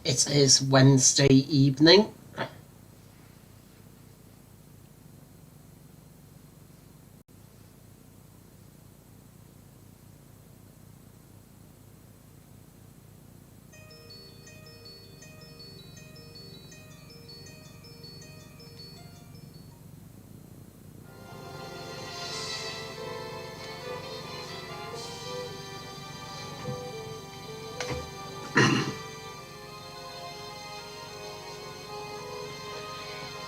It is Wednesday evening.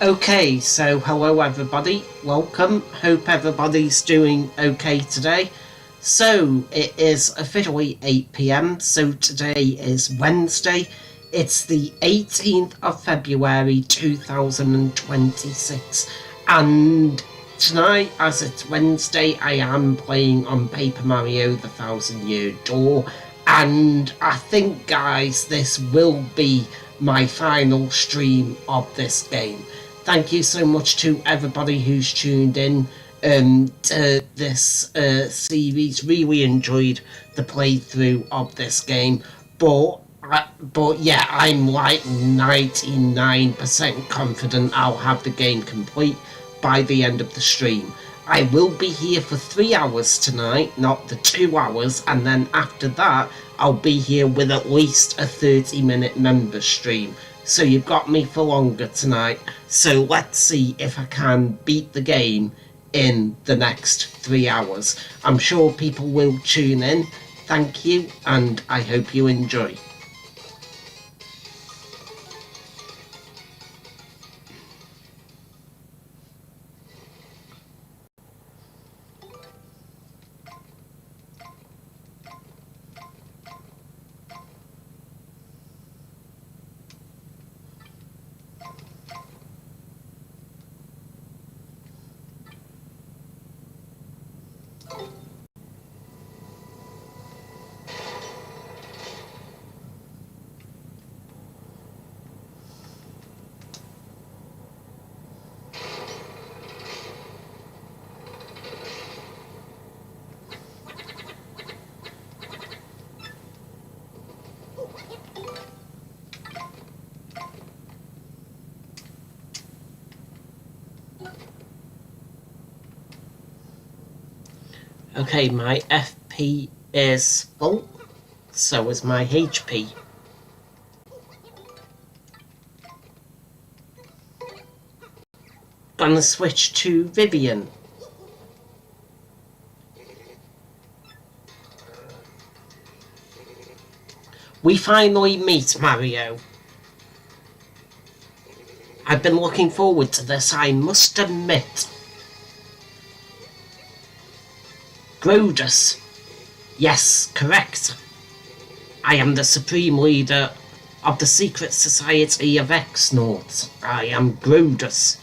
Okay, so hello everybody, welcome. Hope everybody's doing okay today. So it is officially 8 p.m. So today is Wednesday. It's the 18th of February 2026. And tonight, as it's Wednesday, I am playing on Paper Mario The Thousand Year Door. And I think, guys, this will be my final stream of this game. Thank you so much to everybody who's tuned in to this series. Really enjoyed the playthrough of this game, but yeah, I'm like 99% confident I'll have the game complete by the end of the stream. I will be here for 3 hours tonight, not the 2 hours, and then after that, I'll be here with at least a 30-minute member stream. So you've got me for longer tonight. So let's see if I can beat the game in the next 3 hours. I'm sure people will tune in. Thank you, and I hope you enjoy. Okay, my FP is full, so is my HP. Gonna switch to Vivian. We finally meet, Mario. I've been looking forward to this, I must admit. Grodus. Yes, correct. I am the supreme leader of the secret society of X-Nauts. I am Grodus.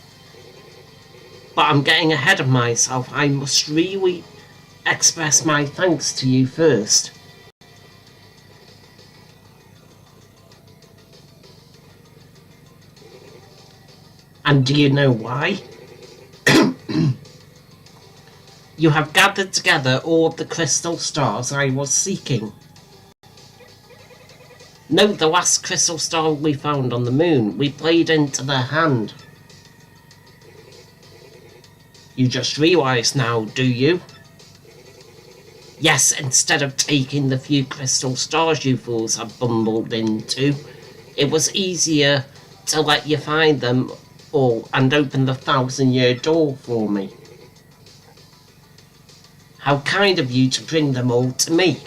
But I'm getting ahead of myself. I must really express my thanks to you first. And do you know why? You have gathered together all of the crystal stars I was seeking. No, the last crystal star we found on the moon, we played into their hand. You just realise now, do you? Yes, instead of taking the few crystal stars you fools have bumbled into, it was easier to let you find them all and open the 1,000-year door for me. How kind of you to bring them all to me.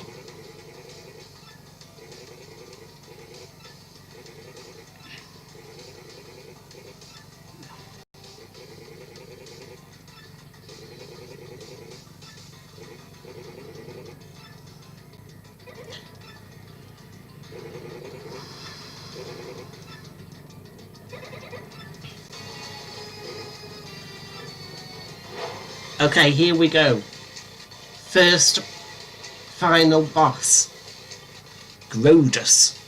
Okay, here we go. First final boss, Grodus.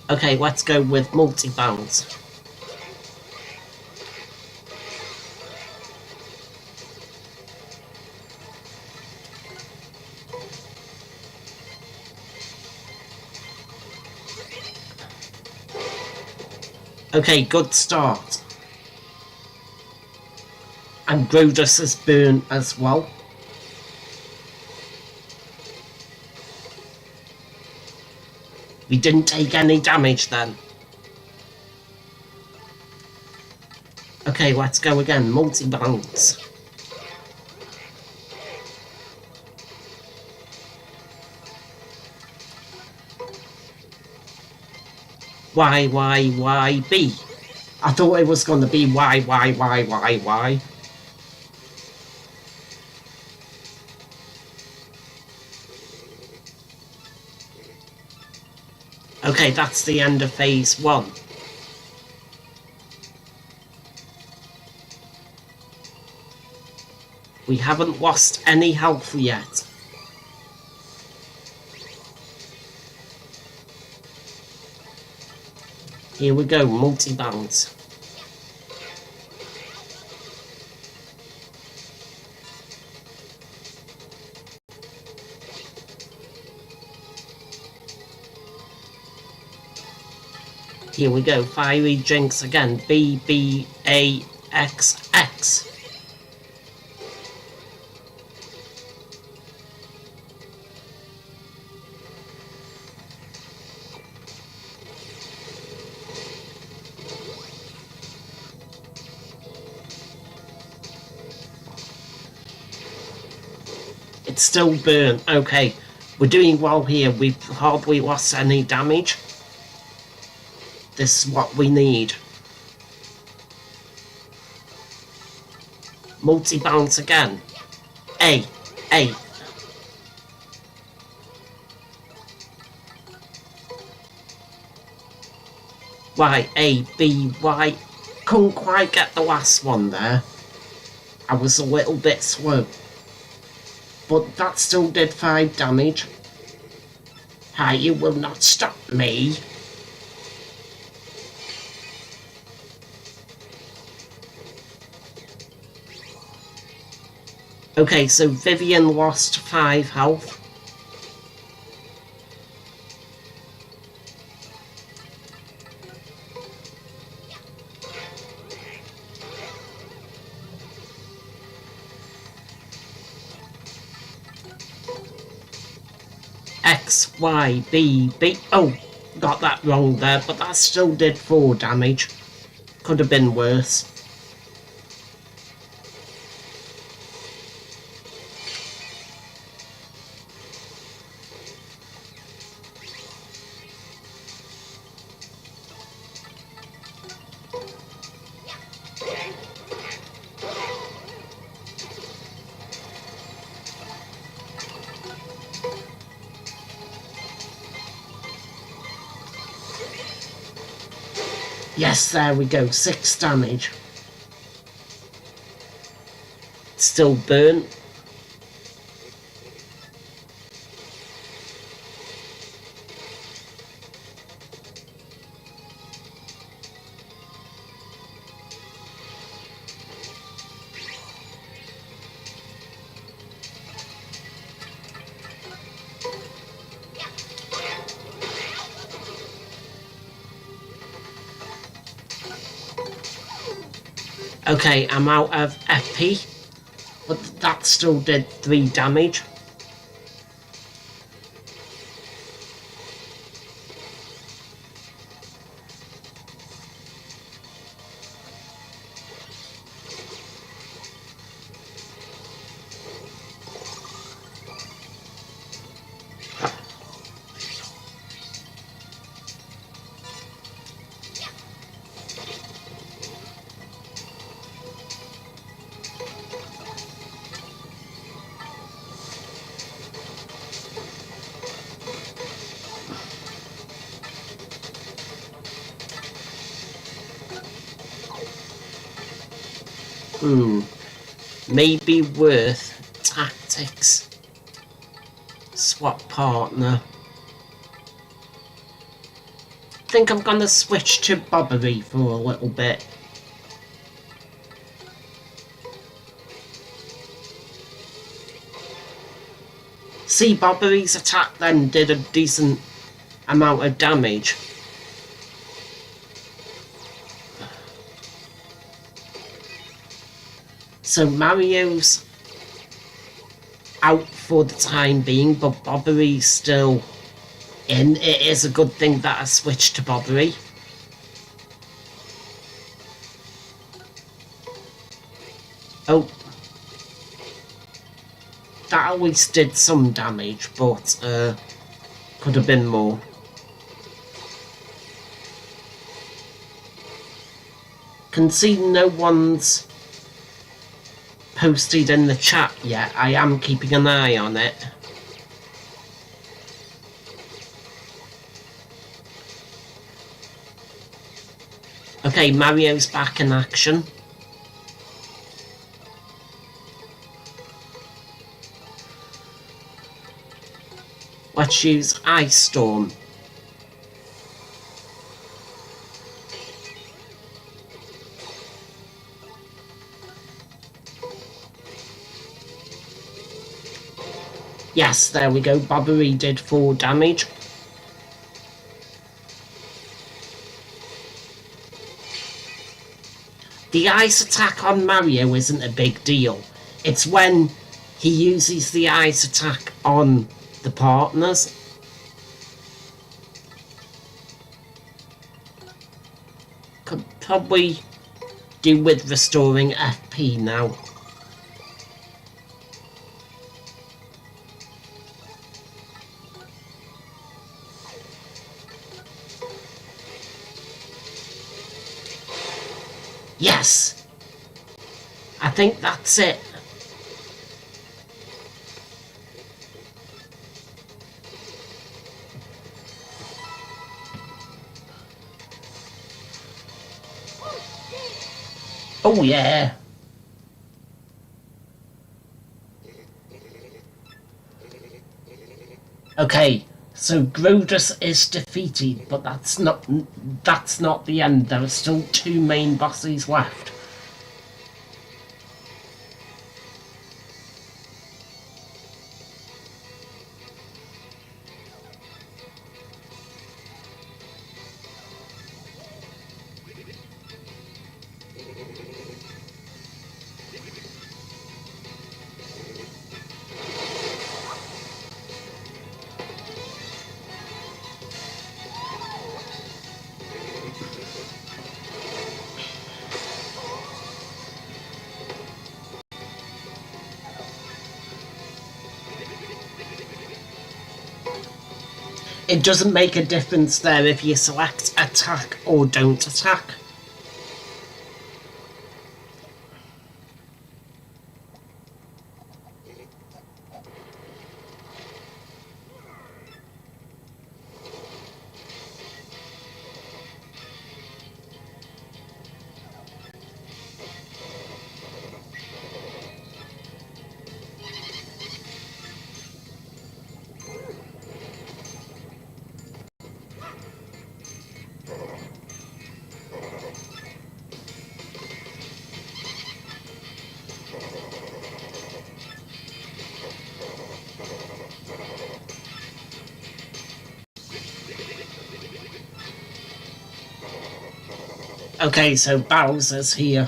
Okay, let's go with multi-bounce. Okay, good start. And Brodus is burnt as well. We didn't take any damage then. Okay, let's go again. Multi-bounce. Y, B. I thought it was going to be Y. Okay, that's the end of phase 1. We haven't lost any health yet. Here we go, multi-bounce. Here we go, Fiery Jinx again. BBAXX. It's still burnt. Okay, we're doing well here. We've hardly lost any damage. This is what we need. Multi-bounce again. A. Y, A, B, Y. Couldn't quite get the last one there. I was a little bit slow. But that still did 5 damage. Hi, you will not stop me. Okay, so Vivian lost 5 health. X, Y, B, B. Oh, got that wrong there, but that still did 4 damage. Could have been worse. Yes, there we go, 6 damage. Still burnt. Okay, I'm out of FP, but that still did 3 damage. Maybe worth tactics. Swap partner. think I'm gonna switch to Bobbery for a little bit. See, Bobbery's attack then did a decent amount of damage. So Mario's out for the time being, but Bobbery's still in. It is a good thing that I switched to Bobbery. Oh. That at least did some damage, but could have been more. Can see no one's posted in the chat yet. I am keeping an eye on it. Okay, Mario's back in action. Let's use Ice Storm. Yes, there we go. Bobbery did 4 damage. The ice attack on Mario isn't a big deal. It's when he uses the ice attack on the partners. Could probably do with restoring FP now. Yes! I think that's it. Oh yeah! Okay, so Grodus is defeated, but that's not the end. There are still 2 main bosses left. It doesn't make a difference there if you select attack or don't attack. Okay, so Bowser's here.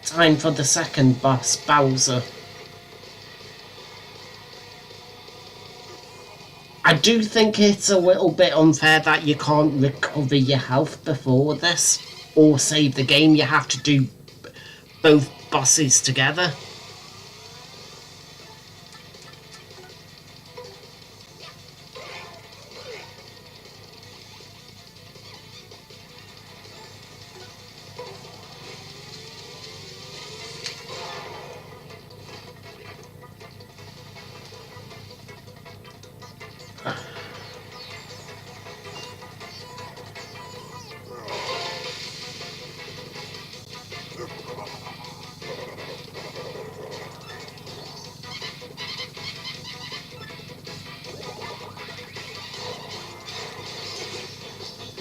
Time for the second boss, Bowser. I do think it's a little bit unfair that you can't recover your health before this, or save the game. You have to do both bosses together.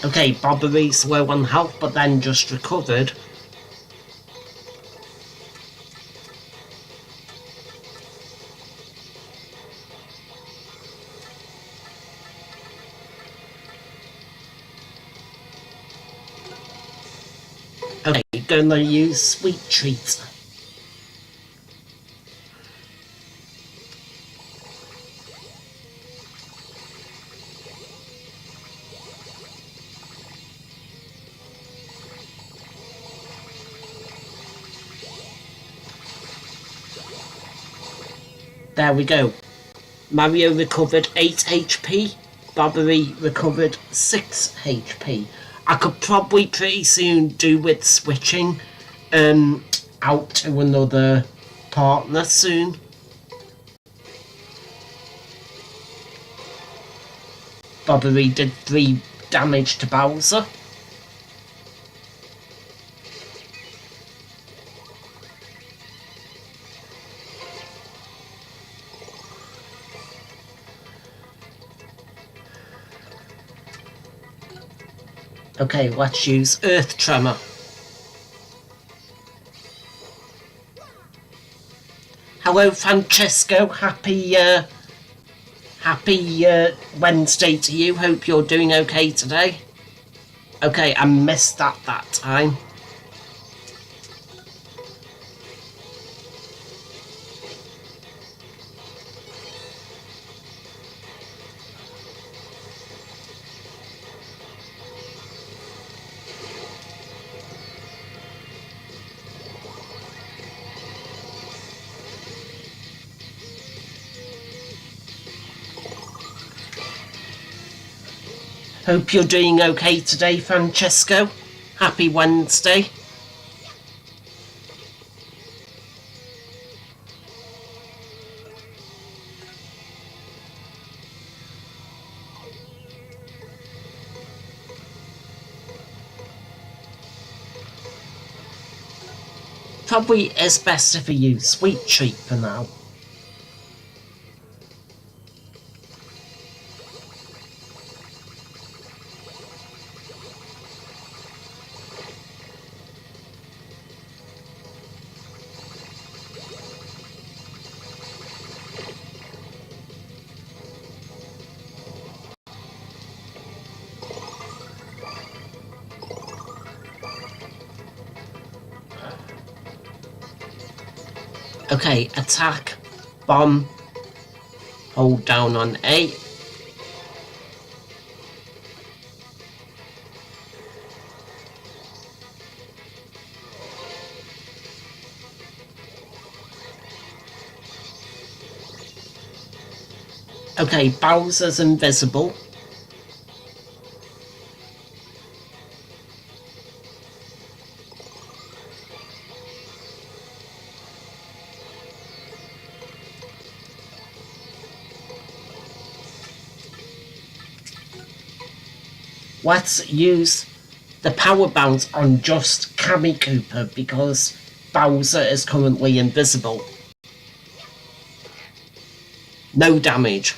Okay, Bobbery's low on health, but then just recovered. Okay, gonna use Sweet Treat. There we go. Mario recovered 8 HP. Bobbery recovered 6 HP. I could probably pretty soon do with switching out to another partner soon. Bobbery did 3 damage to Bowser. Okay, let's use Earth Tremor. Hello, Francesco. Happy Wednesday to you. Hope you're doing okay today. Okay, I missed that time. Hope you're doing okay today, Francesco. Happy Wednesday. Probably is best if we use Sweet Treat for now. Okay, attack, bomb, hold down on A. Okay, Bowser's invisible. Let's use the power bounce on just Kammy Koopa because Bowser is currently invisible. No damage.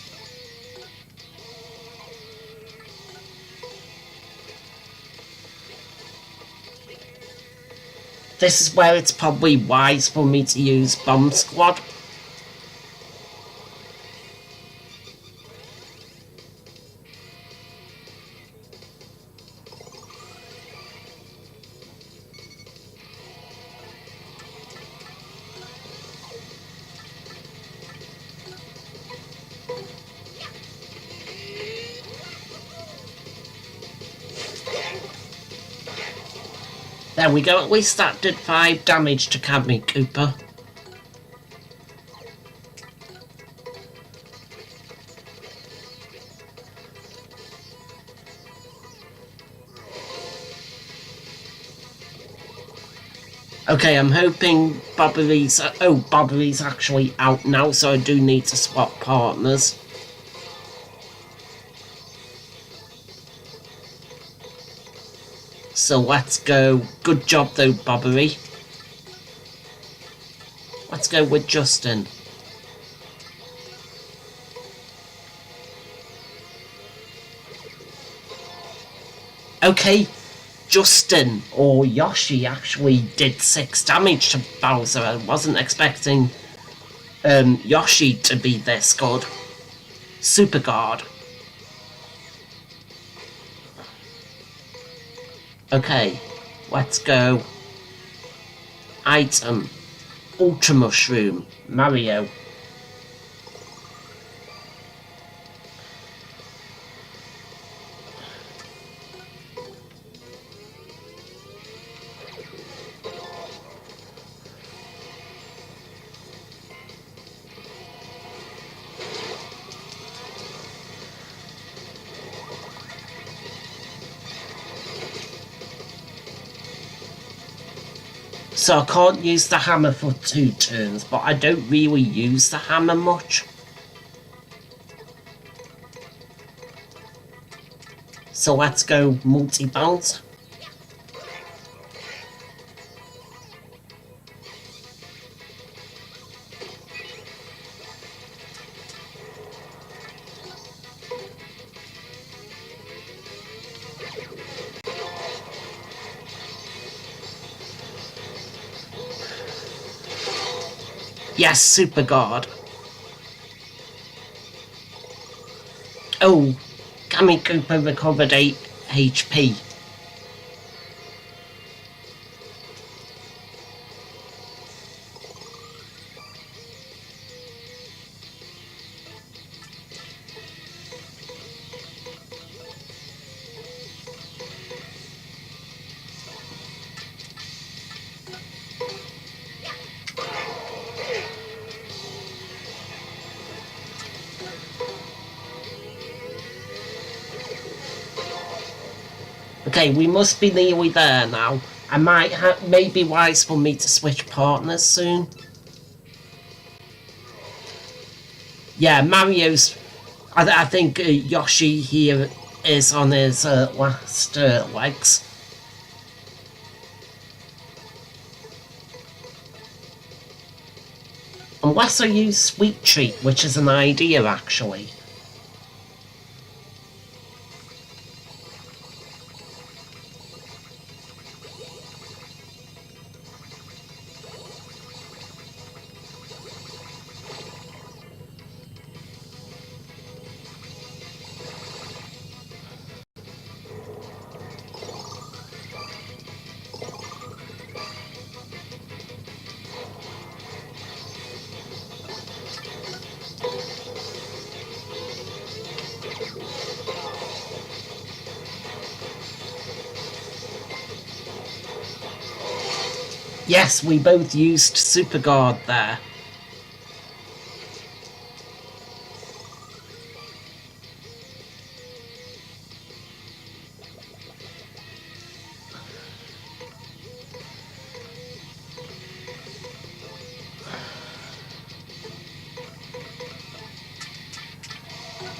This is where it's probably wise for me to use Bomb Squad. There we go, at least that did 5 damage to Kammy Koopa. Okay, I'm hoping Bobbery's... Oh, Bobbery's actually out now, so I do need to swap partners. So let's go. Good job though, Bobbery. Let's go with Justin. Okay, Justin or Yoshi actually did 6 damage to Bowser. I wasn't expecting Yoshi to be this good. Super Guard. Okay, let's go. Item. Ultra Mushroom. Mario. So I can't use the hammer for 2 turns, but I don't really use the hammer much. So let's go multi-bounce. Yes, Super Guard. Oh, Gammy Koopa recovered 8 HP. Okay, we must be nearly there now. I might may be wise for me to switch partners soon. Yeah, Mario's... I think Yoshi here is on his last legs. Unless I use Sweet Treat, which is an idea actually. Yes, we both used Super Guard there.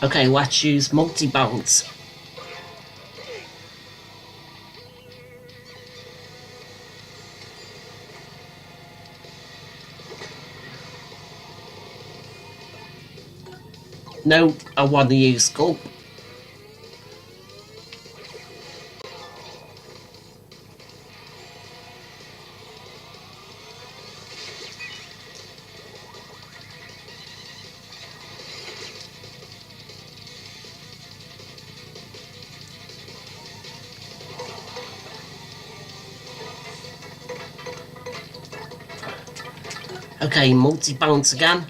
Okay, let's use multi-bounce. No, I want to use Gulp. Okay, multi-bounce again.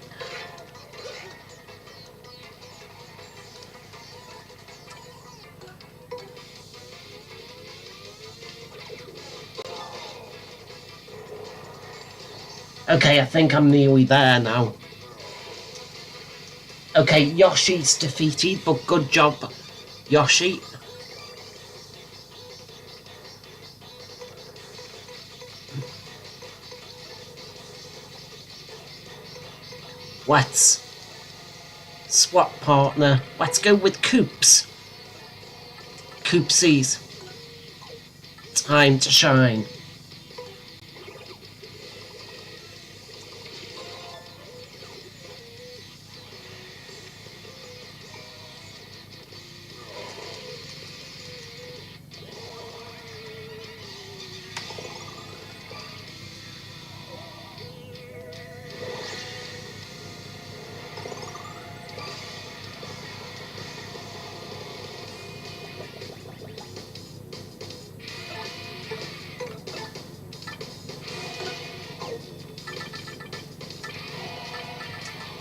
Okay, I think I'm nearly there now. Okay, Yoshi's defeated, but good job, Yoshi. Let's swap partner. Let's go with Koops. Koopsies. Time to shine.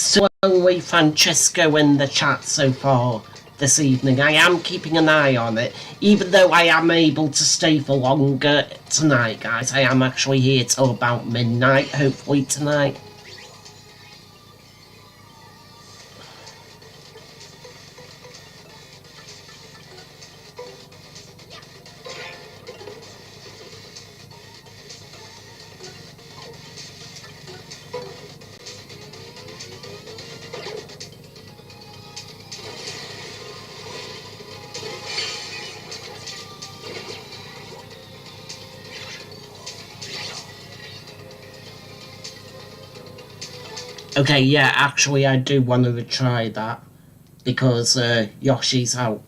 So only Francesco in the chat so far this evening. I am keeping an eye on it, even though I am able to stay for longer tonight, guys. I am actually here till about midnight, hopefully tonight. Okay, yeah, actually I do want to retry that, because Yoshi's out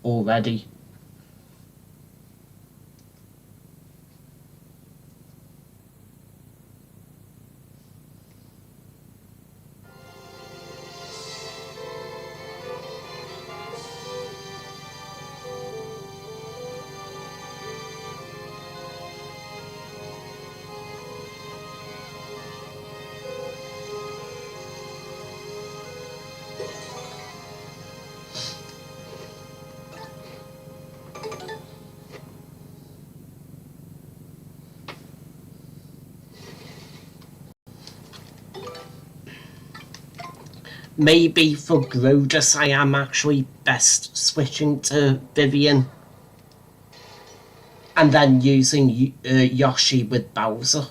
already. Maybe for Grodus I am actually best switching to Vivian and then using Yoshi with Bowser.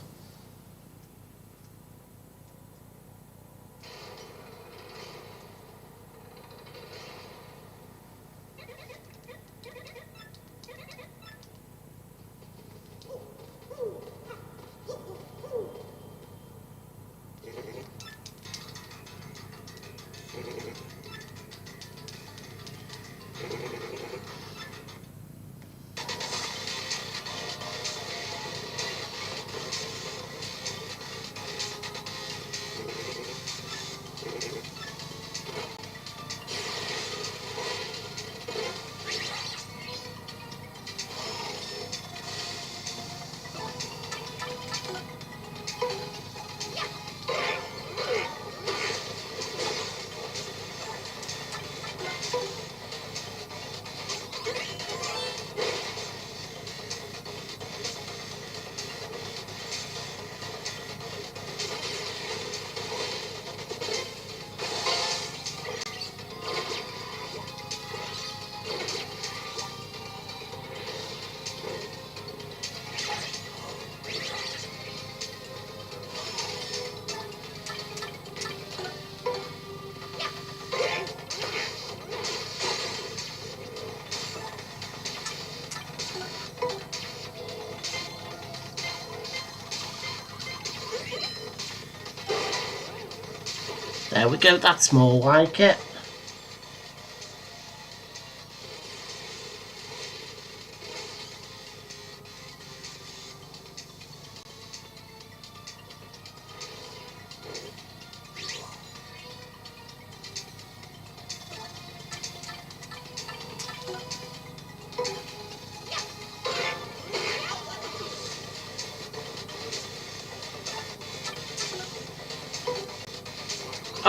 There we go, that's more like it.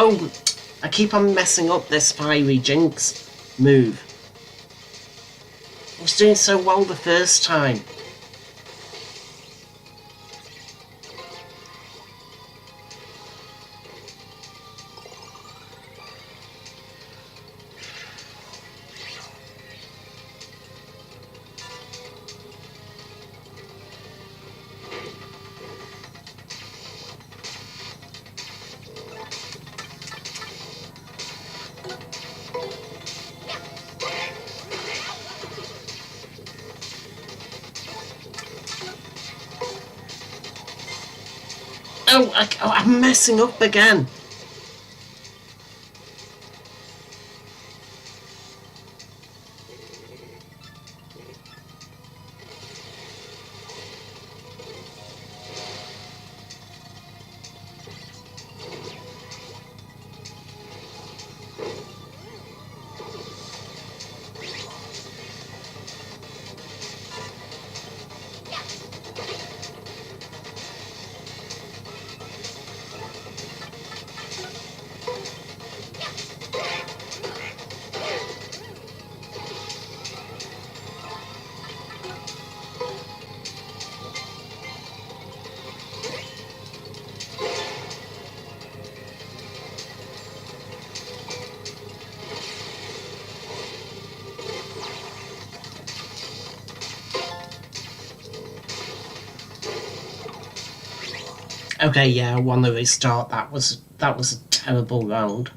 Oh, I keep on messing up this Fiery Jinx move. I was doing so well the first time. Oh, I'm messing up again. Okay, yeah, I want to restart. That was a terrible round.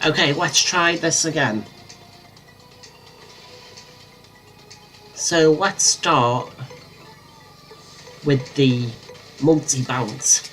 Okay, let's try this again. So let's start with the multi-bounce.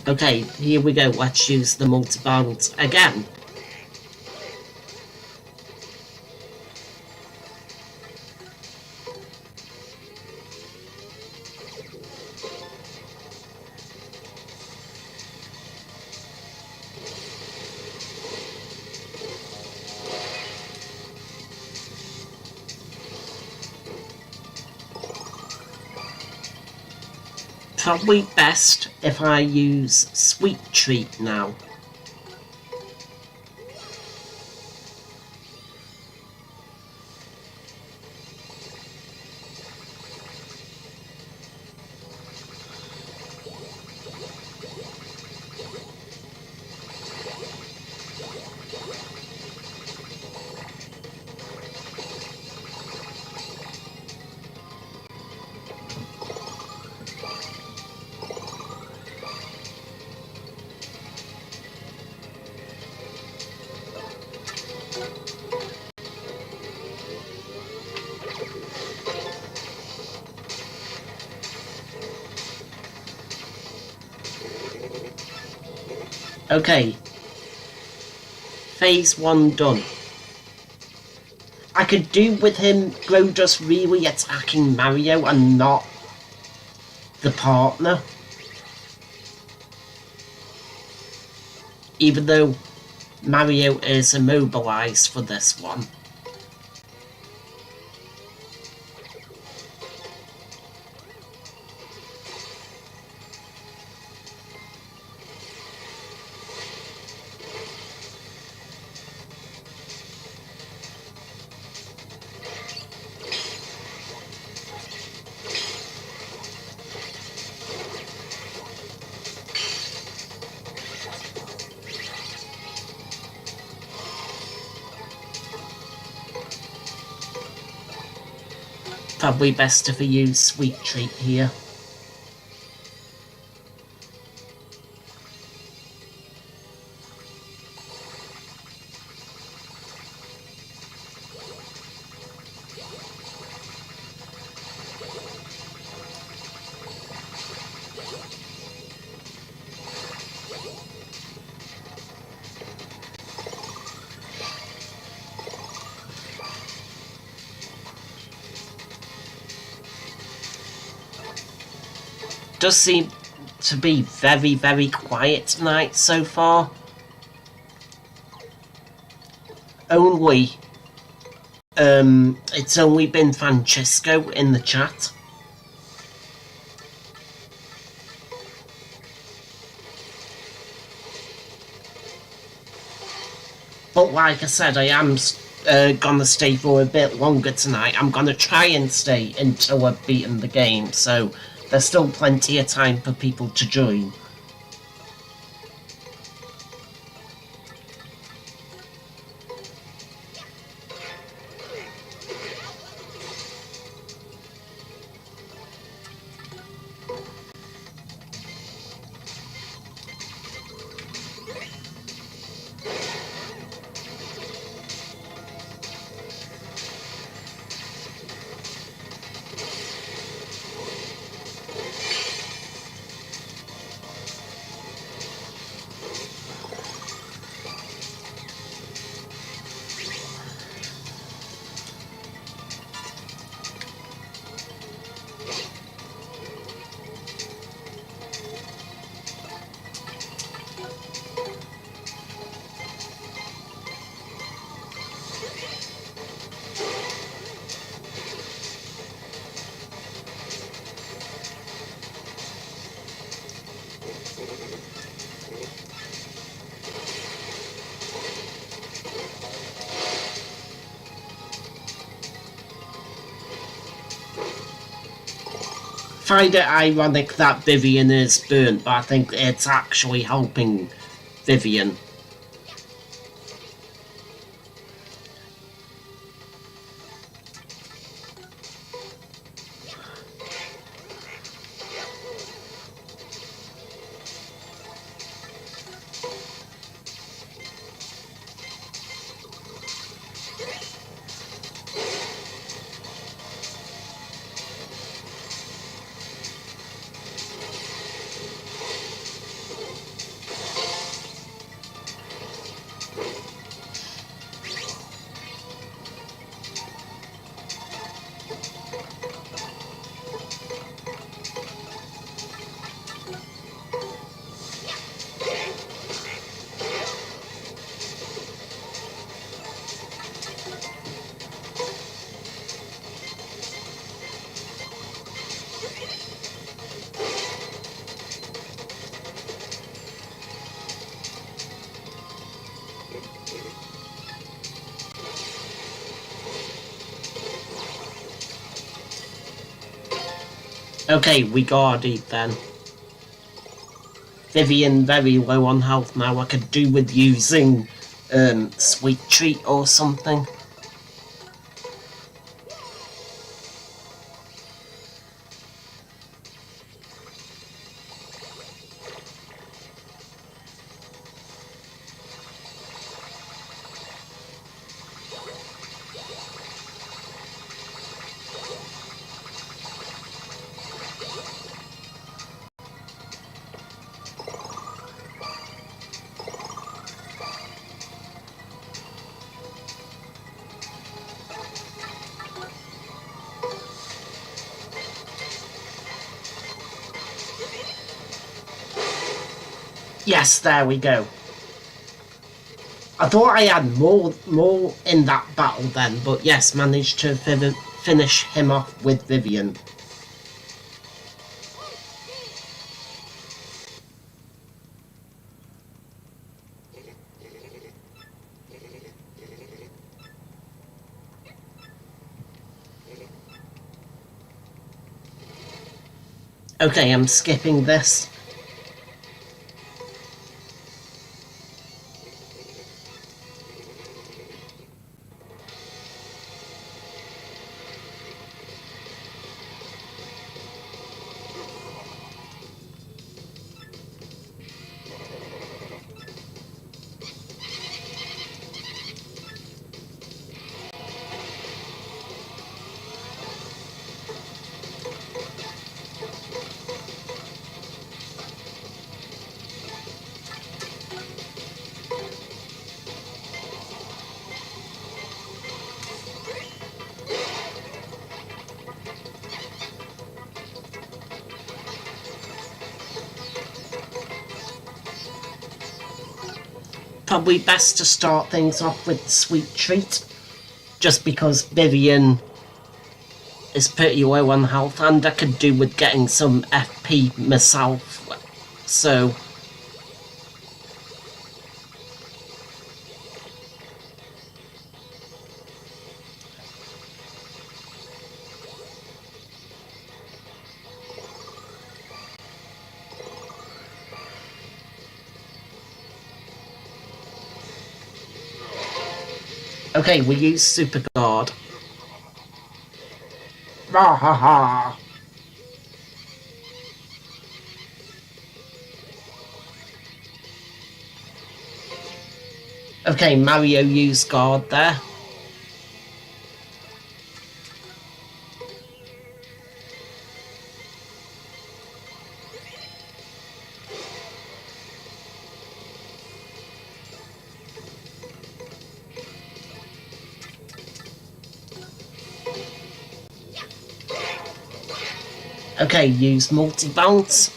Okay, here we go. Let's use the multi-bounce again. Probably best if I use Sweet Treat now. Okay. Phase 1 done. I could do with him Growdust really attacking Mario and not the partner. Even though Mario is immobilized for this one. Probably best if I use Sweet Treat here. Does seem to be very, very quiet tonight so far. It's only been Francesco in the chat. But like I said, I am gonna stay for a bit longer tonight. I'm gonna try and stay until I've beaten the game, so there's still plenty of time for people to join. Find it ironic that Vivian is burnt, but I think it's actually helping Vivian. Okay, we got it then. Vivian very low on health now. I could do with using Sweet Treat or something. Yes, there we go. I thought I had more in that battle then, but yes, managed to finish him off with Vivian. Okay, I'm skipping this. Probably best to start things off with Sweet Treat, just because Vivian is pretty low on health and I could do with getting some FP myself, so... Okay, we use Super Guard. Rah ha ha! Okay, Mario used Guard there. Okay, use multi-bounce.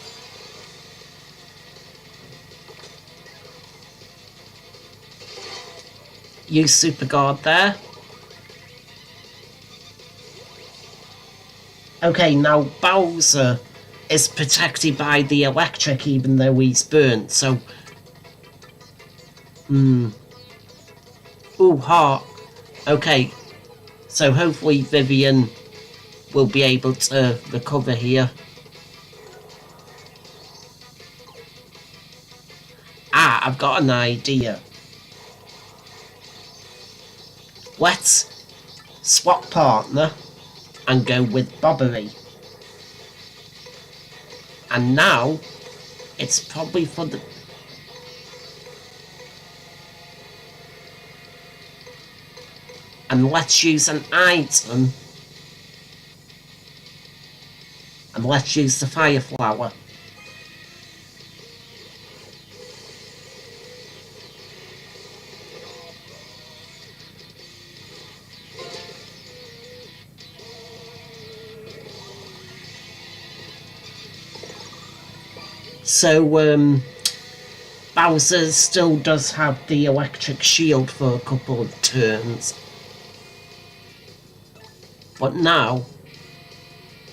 Use Super Guard there. Okay, now Bowser is protected by the electric even though he's burnt, so... Ooh, heart. Okay, so hopefully Vivian will be able to recover here. Ah, I've got an idea. Let's swap partner and go with Bobbery. And now, it's probably for the... And let's use an item. And let's use the Fire Flower. So, Bowser still does have the electric shield for a couple of turns. But now,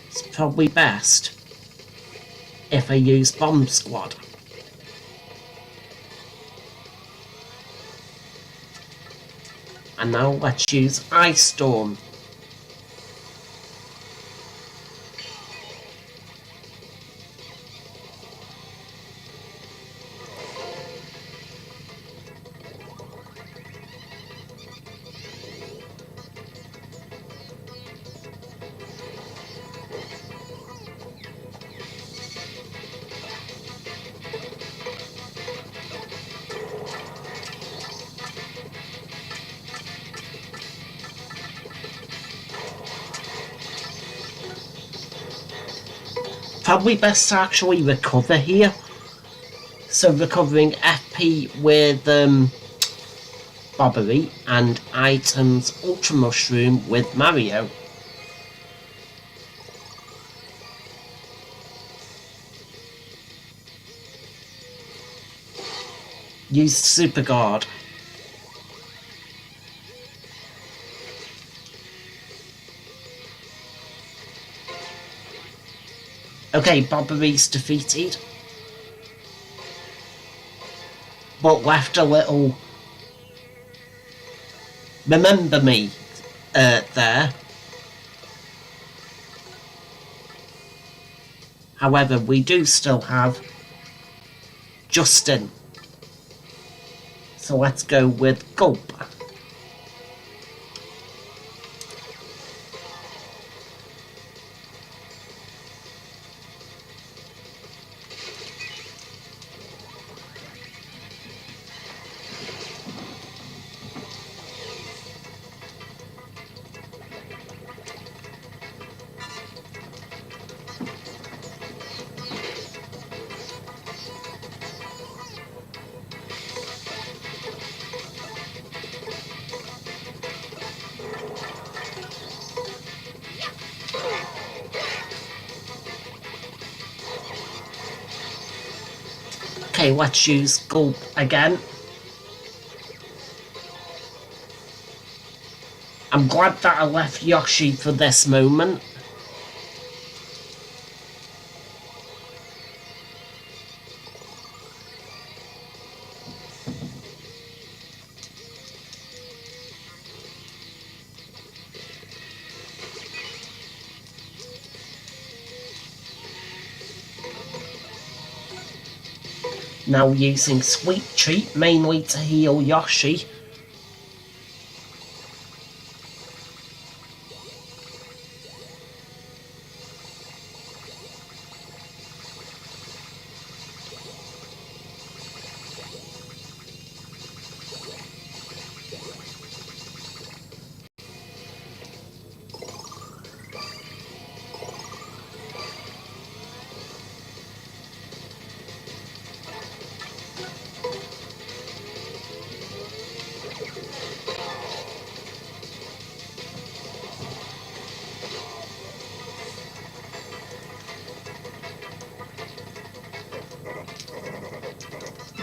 it's probably best if I use Bomb Squad. And now let's use Ice Storm. Probably best to actually recover here. So recovering FP with Bobbery and items Ultra Mushroom with Mario. Use Super Guard. Okay, Bobbery's defeated. But left a little... Remember me there. However, we do still have Justin. So let's go with Gulp. Okay, let's use Gulp again. I'm glad that I left Yoshi for this moment. Now using Sweet Treat mainly to heal Yoshi.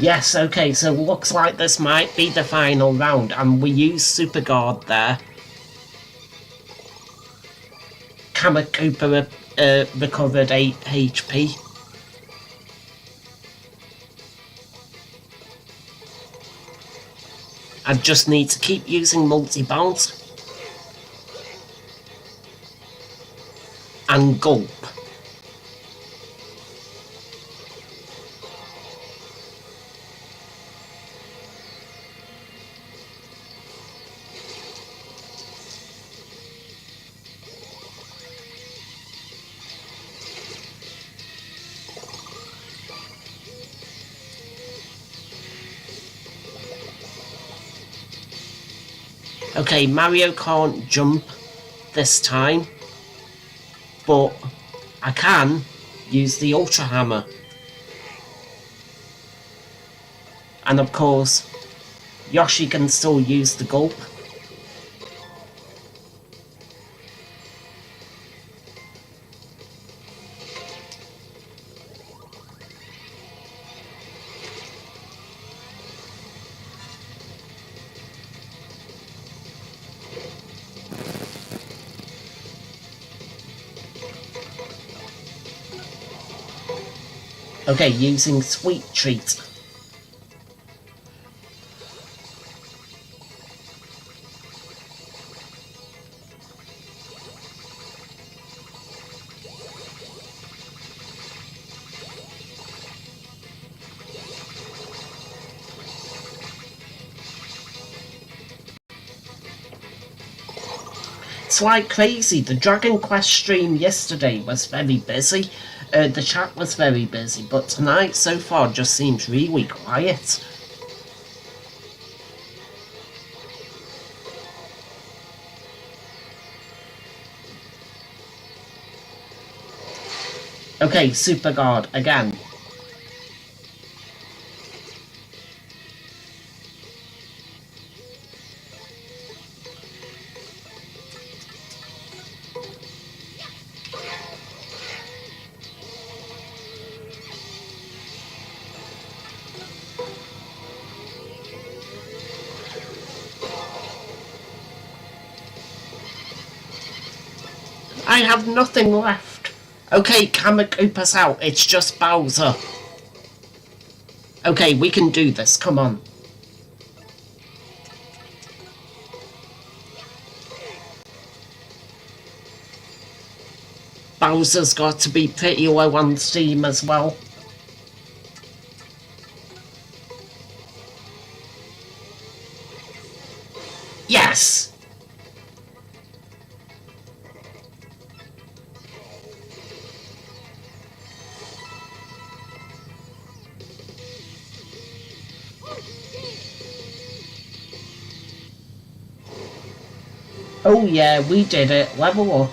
Yes, okay, so looks like this might be the final round, and we use Super Guard there. Kamakoopa recovered 8 HP. I just need to keep using multi-bounce. And gulp. Okay, Mario can't jump this time, but I can use the Ultra Hammer. And of course, Yoshi can still use the gulp. Okay, using Sweet Treat. It's like crazy. The Dragon Quest stream yesterday was very busy. The chat was very busy, but tonight so far just seems really quiet. Okay, Super Guard again. I have nothing left. Okay, Kamakoopa's out. It's just Bowser. Okay, we can do this. Come on. Bowser's got to be pretty low on steam as well. Yes! Oh yeah, we did it. Level up.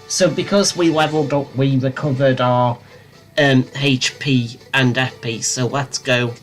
So because we leveled up, we recovered our HP and FP. So let's go.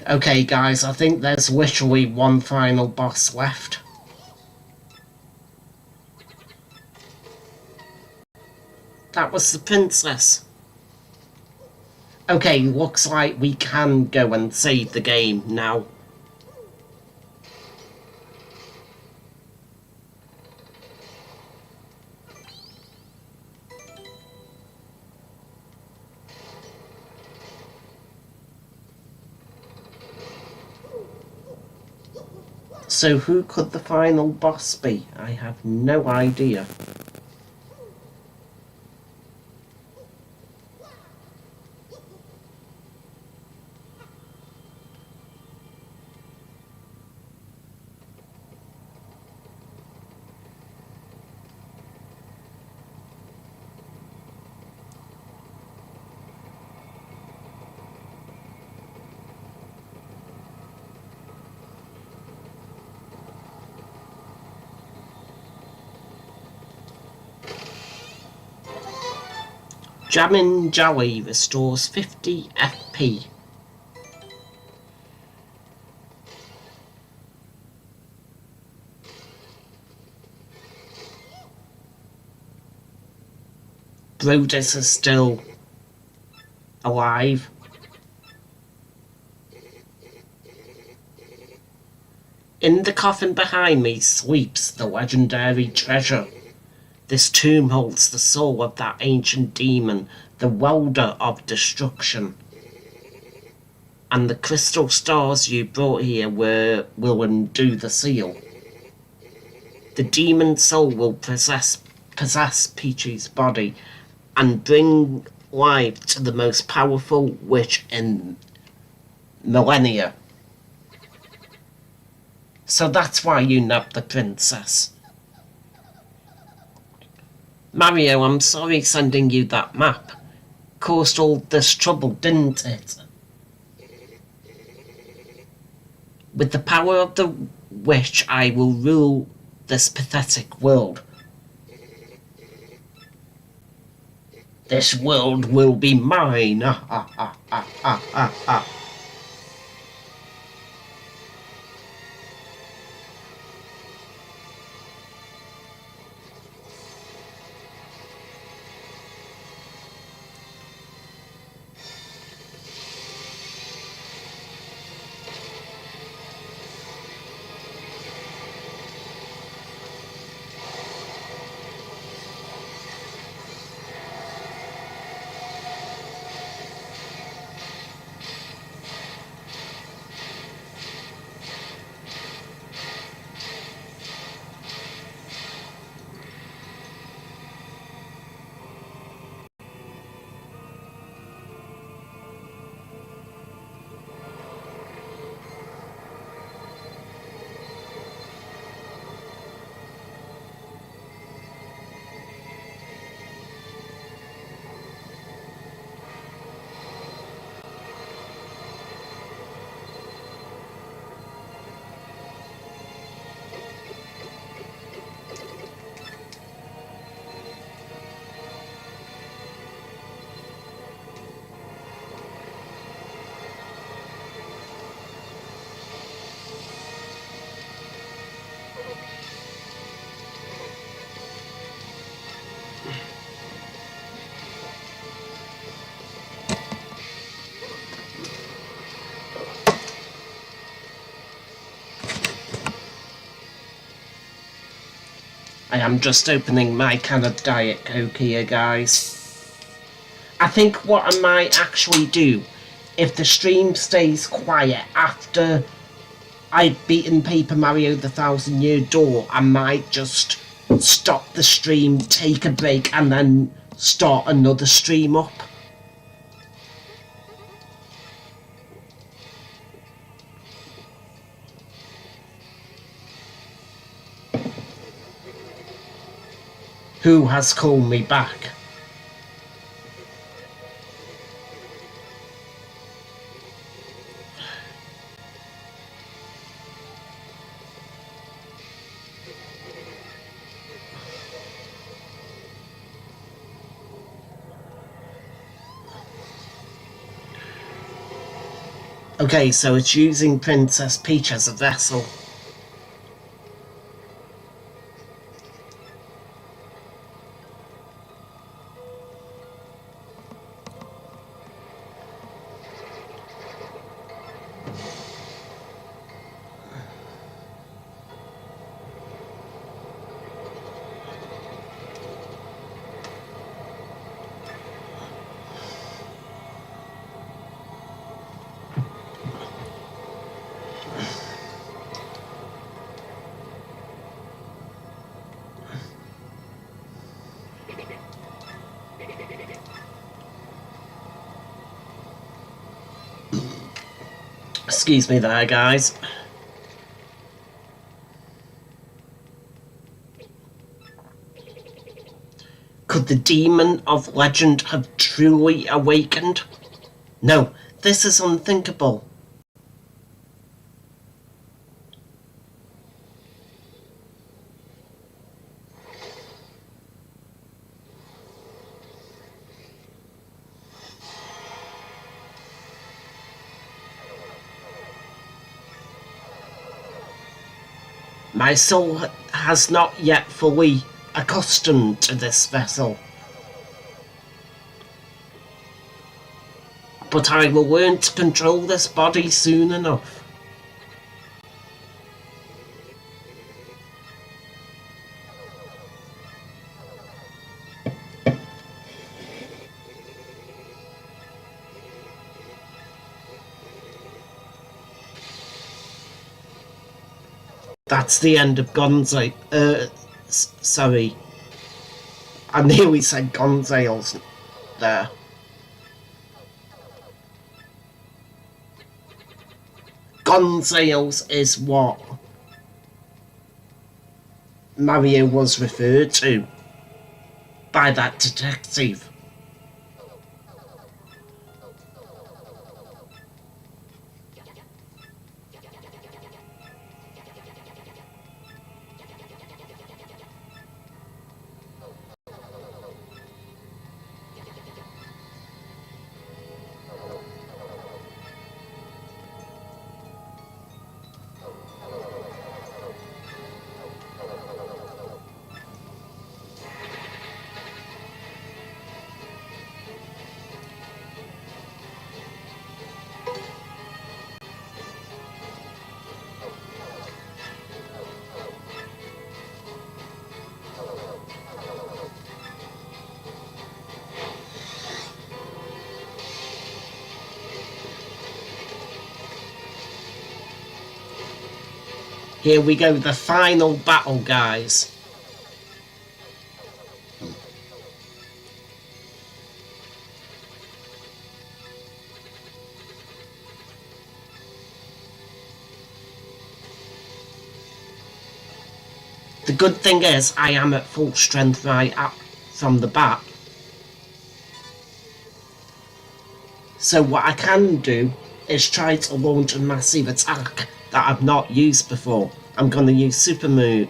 Okay, guys, I think there's literally one final boss left. That was the princess. Okay, looks like we can go and save the game now. So who could the final boss be? I have no idea. Jammin' Jelly restores 50 FP. Brodus is still alive. In the coffin behind me sleeps the legendary treasure. This tomb holds the soul of that ancient demon, the welder of destruction. And the crystal stars you brought here will undo the seal. The demon soul will possess Peachy's body and bring life to the most powerful witch in millennia. So that's why you nabbed the princess. Mario, I'm sorry sending you that map. Caused all this trouble, didn't it? With the power of the witch, I will rule this pathetic world. This world will be mine. I am just opening my can of Diet Coke here, guys. I think what I might actually do, if the stream stays quiet after I've beaten Paper Mario the Thousand Year Door, I might just stop the stream, take a break, and then start another stream up. Who has called me back? Okay, so it's using Princess Peach as a vessel. Excuse me there, guys. Could the demon of legend have truly awakened? No, this is unthinkable. My soul has not yet fully accustomed to this vessel. But I will learn to control this body soon enough. That's the end of Gonzales. Sorry. I nearly said Gonzales there. Gonzales is what Mario was referred to by that detective. Here we go, the final battle, guys. The good thing is, I am at full strength right up from the bat. So what I can do is try to launch a massive attack that I've not used before. I'm going to use Supernova.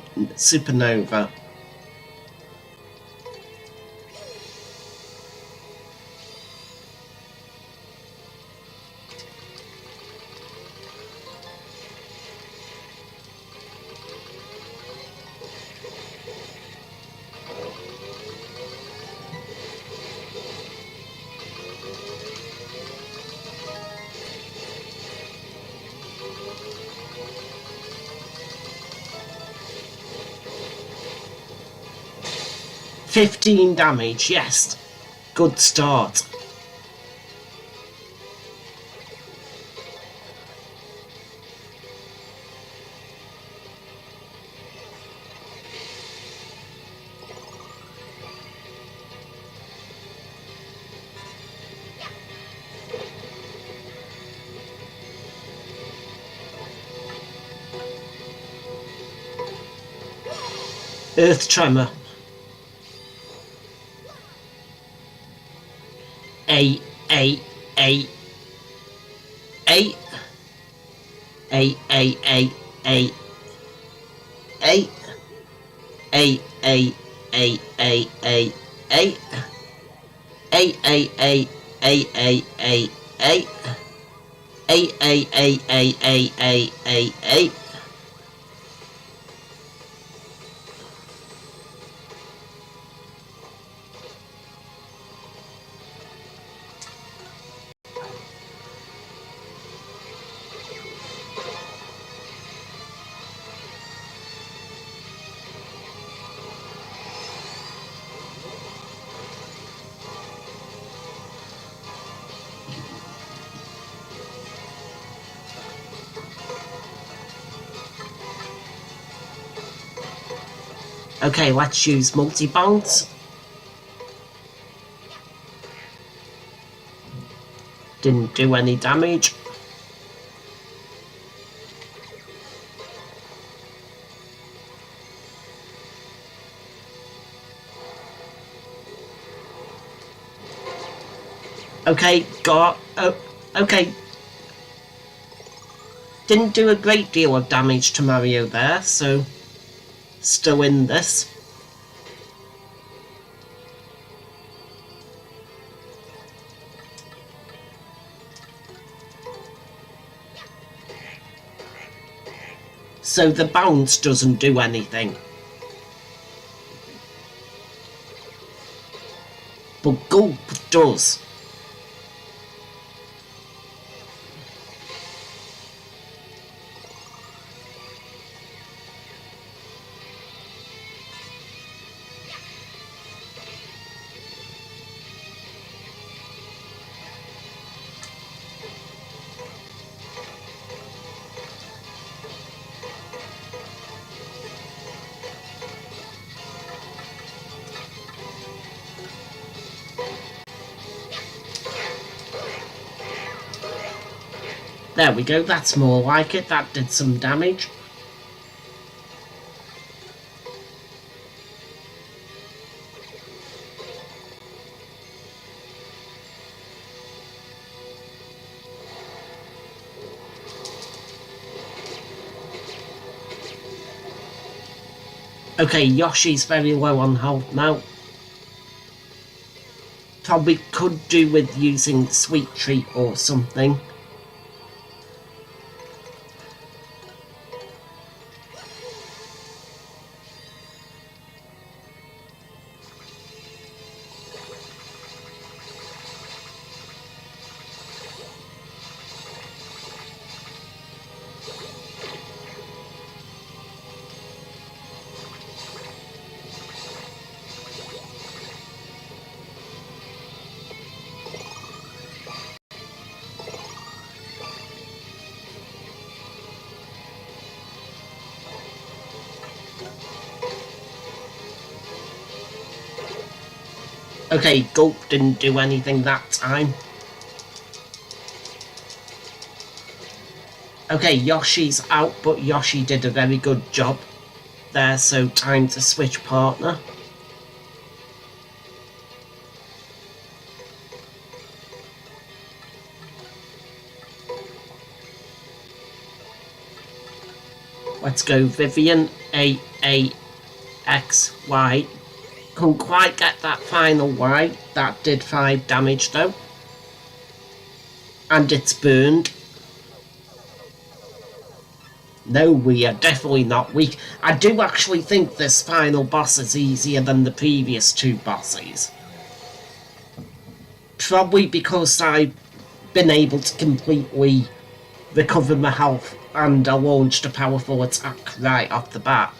$15 damage, yes. Good start. Earth Tremor. 8, 8, 8, 8, 8, 8, 8, 8, 8, 8, 8, 8, 8, 8, 8, 8, 8, 8, 8, 8, 8, 8, 8, 8, 8, 8, 8, 8, 8, 8. Okay, let's use multi-bounce. Didn't do any damage. Okay, okay. Didn't do a great deal of damage to Mario there, so still in this. so the bounce doesn't do anything. But Gulp does. There we go, that's more like it. That did some damage. Okay, Yoshi's very low on health now. Probably could do with using Sweet Treat or something. Okay, Gulp didn't do anything that time. Okay, Yoshi's out, but Yoshi did a very good job there, so time to switch partner. Let's go Vivian, A-A-X-Y. Couldn't quite get that final Y. That did 5 damage though. And it's burned. No, we are definitely not weak. I do actually think this final boss is easier than the previous 2 bosses. Probably because I've been able to completely recover my health and I launched a powerful attack right off the bat.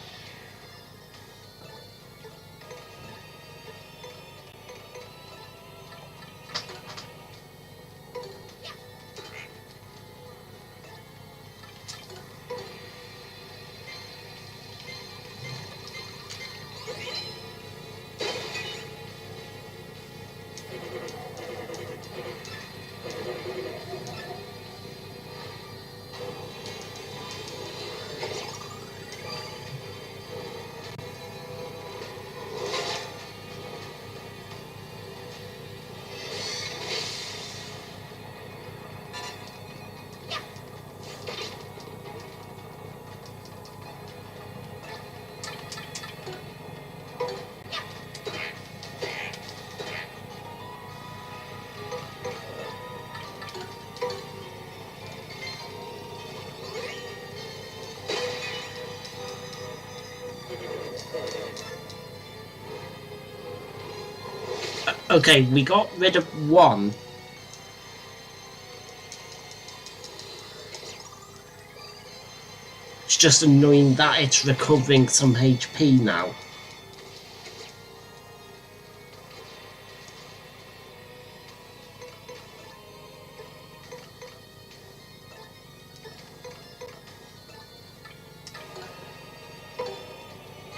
Okay, we got rid of 1. It's just annoying that it's recovering some HP now.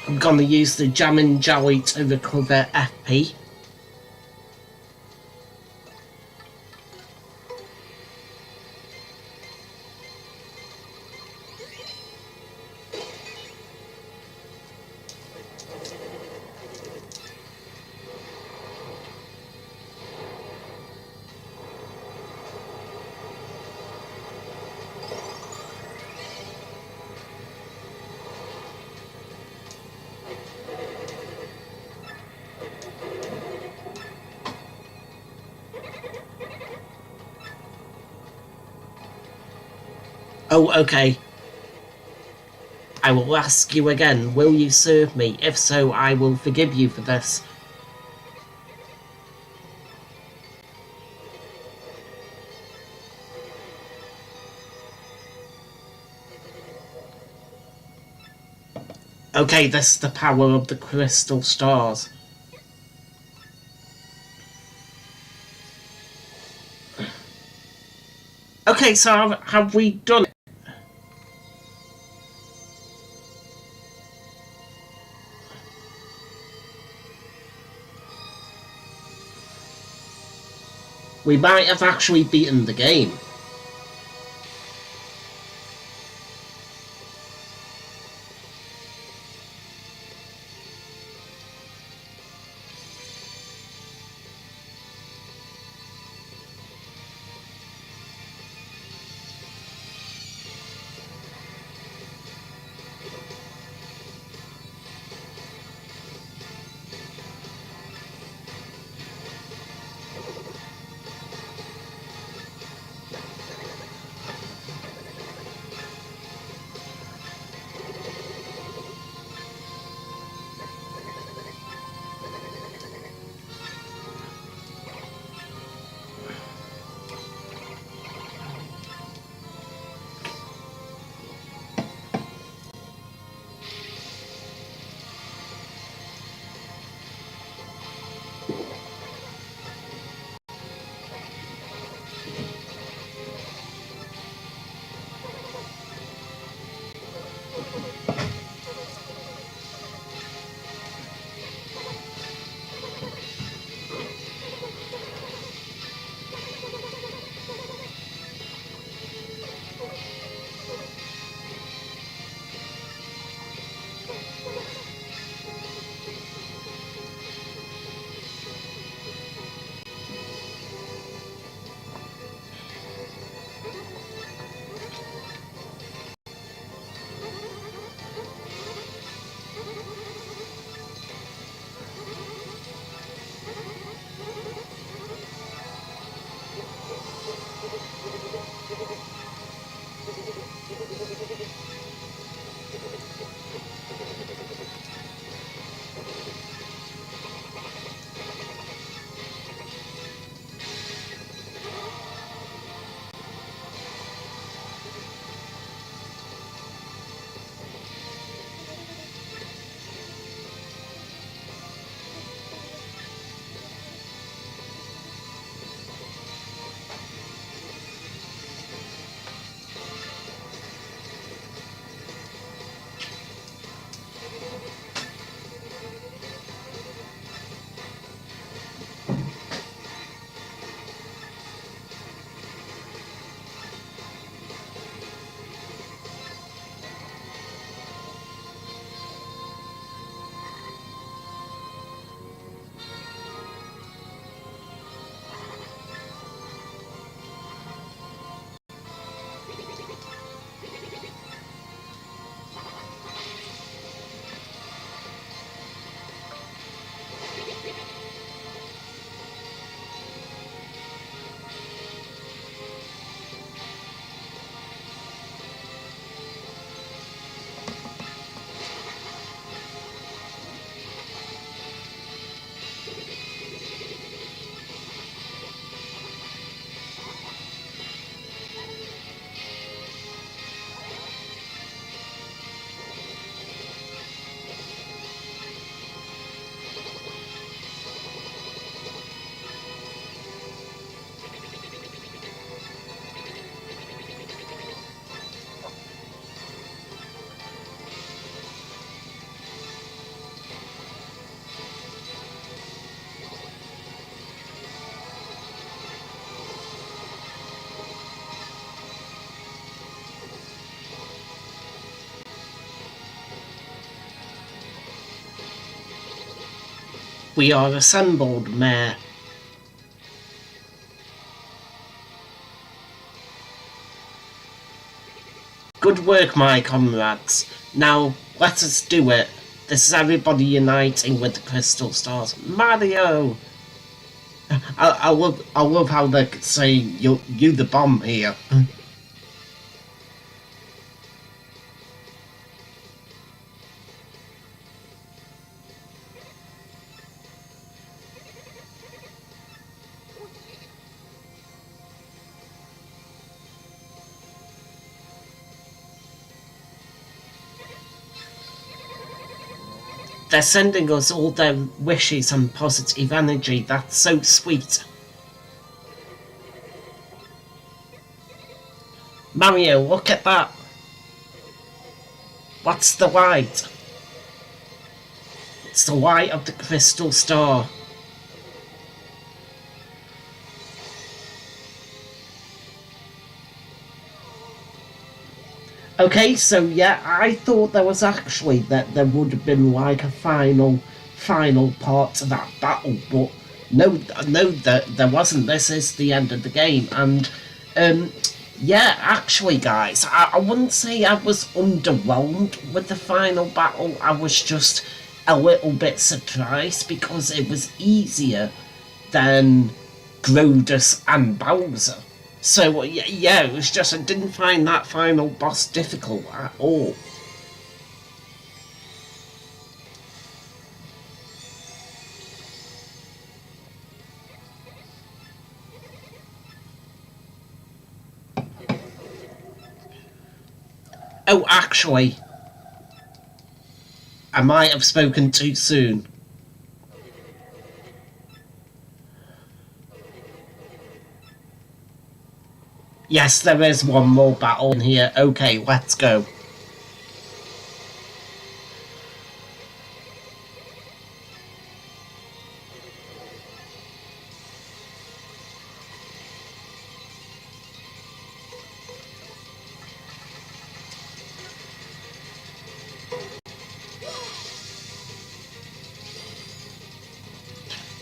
I'm gonna use the Jammin' Jelly to recover FP. Oh, okay. I will ask you again, will you serve me? If so, I will forgive you for this. Okay, this is the power of the crystal stars. Okay, so have we done it? We might have actually beaten the game. We are assembled, Mayor. Good work, my comrades. Now, let us do it. This is everybody uniting with the crystal stars. Mario! I love how they say you the bomb here. they're sending us all their wishes and positive energy. That's so sweet. Mario, look at that. What's the light? It's the light of the crystal star. Okay, so yeah, I thought there was actually that there would have been like a final part to that battle, but no, there wasn't. This is the end of the game, and yeah, actually, guys, I wouldn't say I was underwhelmed with the final battle. I was just a little bit surprised because it was easier than Grodus and Bowser. So yeah, it was just I didn't find that final boss difficult at all. Oh, actually, I might have spoken too soon. Yes, there is one more battle in here. Okay, let's go.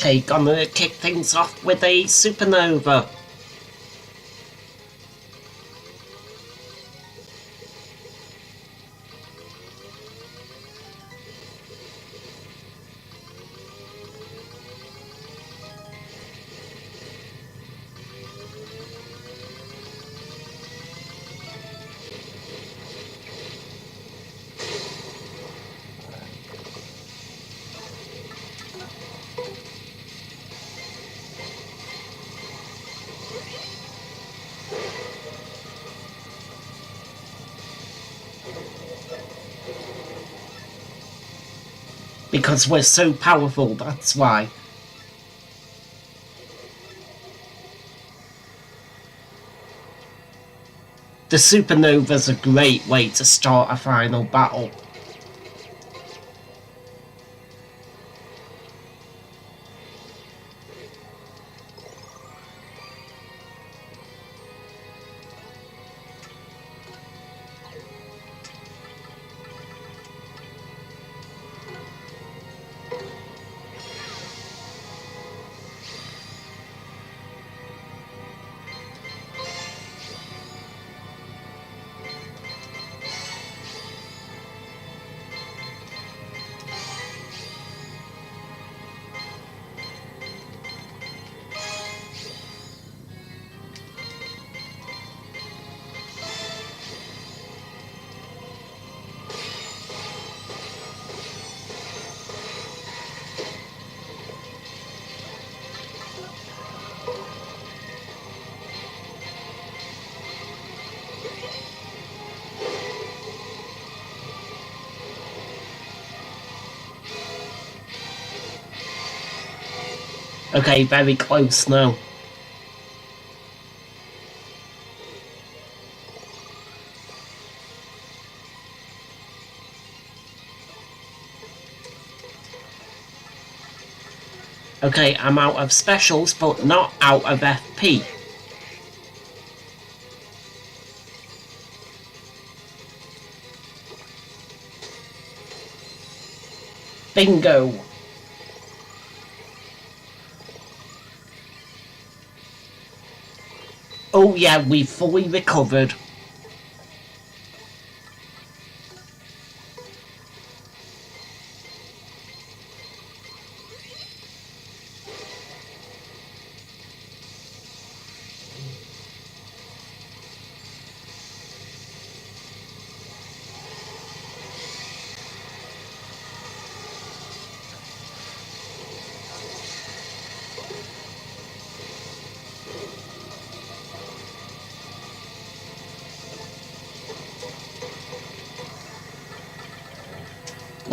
Okay, gonna kick things off with a supernova. Because we're so powerful, that's why. The supernova's a great way to start a final battle. Okay, very close now. Okay, I'm out of specials, but not out of FP. Bingo! Oh yeah, we've fully recovered.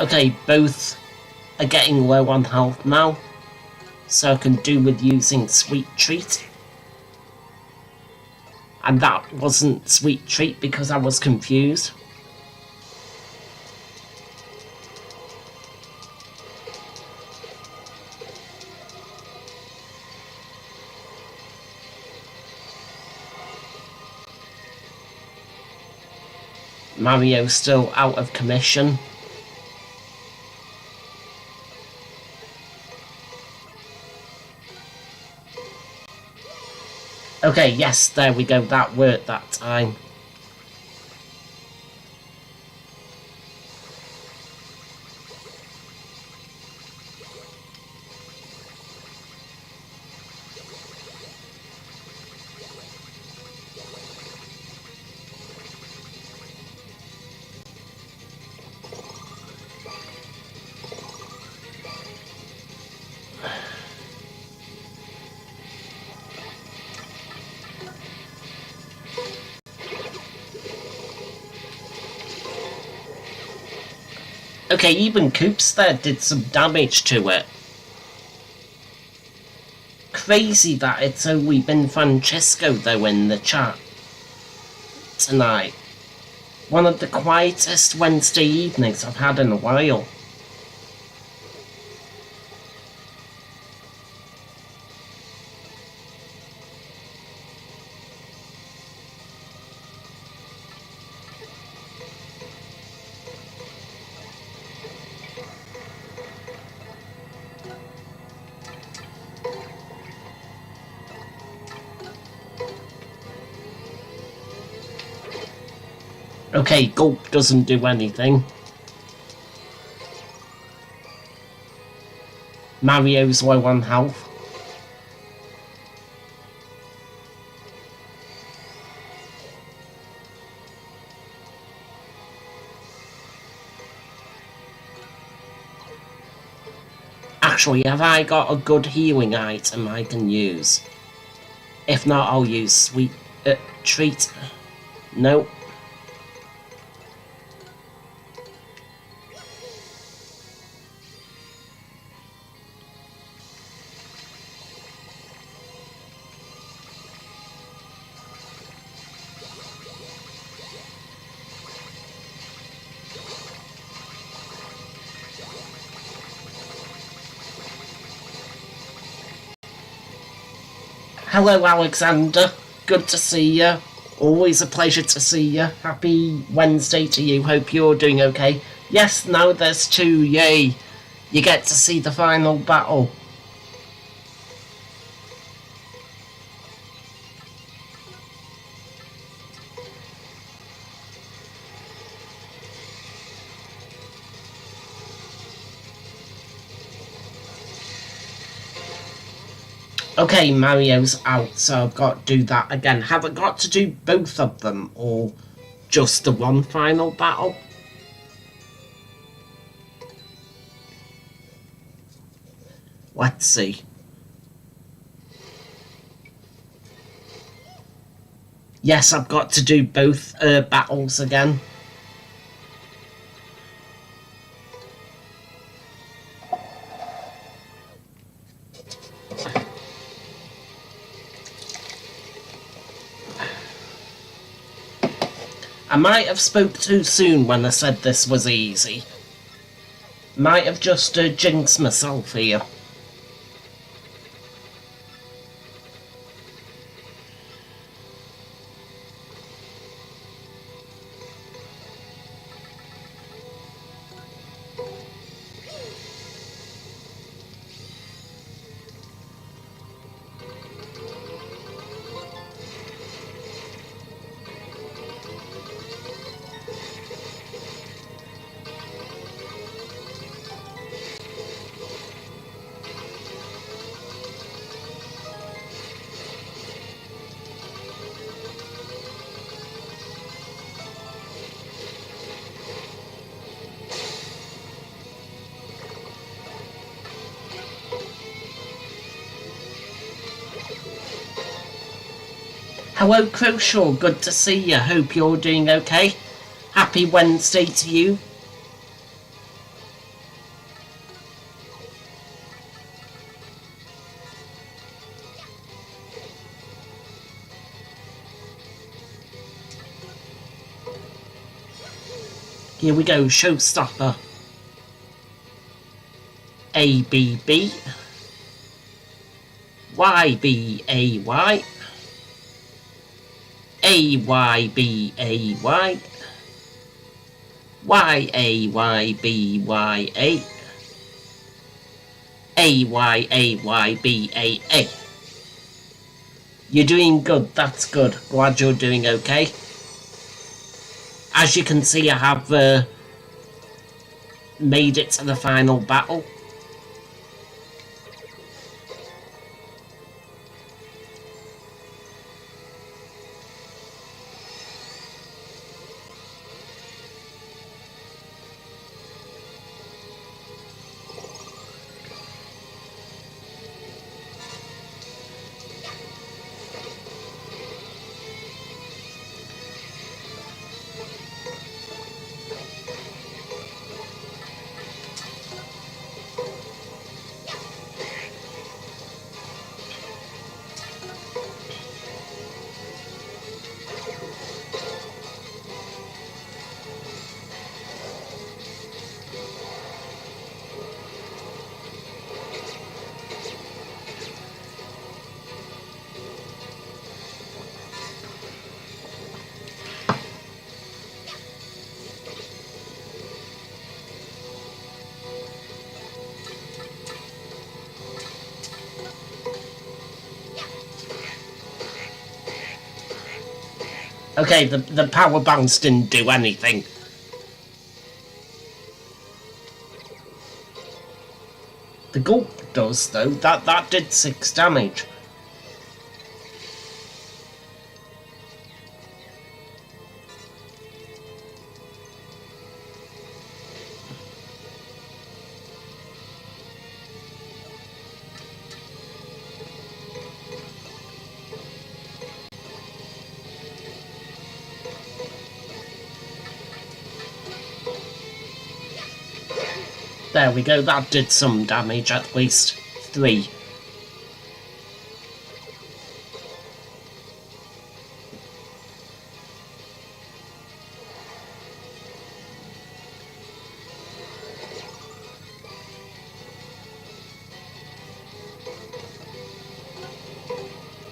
Okay, both are getting low on health now, so I can do with using Sweet Treat. And that wasn't Sweet Treat because I was confused. Mario's still out of commission. Okay, yes, there we go, that worked that time. Okay, even Koops there did some damage to it. Crazy that it's only been Francesco though in the chat tonight. One of the quietest Wednesday evenings I've had in a while. Okay, Gulp doesn't do anything. Mario's low on health. Actually, have I got a good healing item I can use? If not, I'll use Sweet Treat. Nope. Hello, Alexander. Good to see you. Always a pleasure to see you. Happy Wednesday to you. Hope you're doing okay. Yes, now there's two. Yay. You get to see the final battle. Okay, Mario's out, so I've got to do that again. Have I got to do both of them, or just the one final battle? Let's see. Yes, I've got to do both battles again. I might have spoke too soon when I said this was easy. Might have just jinxed myself here. Hello, Crowshaw. Good to see you. Hope you're doing okay. Happy Wednesday to you. Here we go, showstopper. ABB. YBAY. AYBAY. YAYBYA. AYAYBAA. You're doing good, that's good. Glad you're doing okay. As you can see, I have made it to the final battle. Okay, the power bounce didn't do anything. The gulp does, though. That did 6 damage. There we go, that did some damage, at least 3.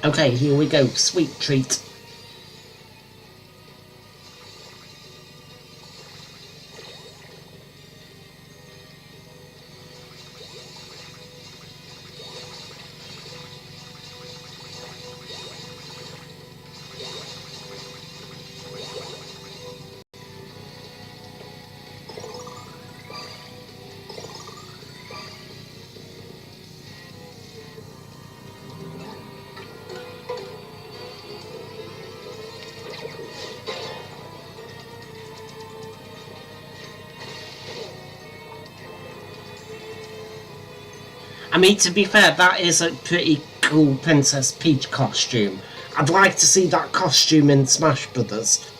Okay, here we go, sweet treat. I mean, to be fair, that is a pretty cool Princess Peach costume. I'd like to see that costume in Smash Brothers.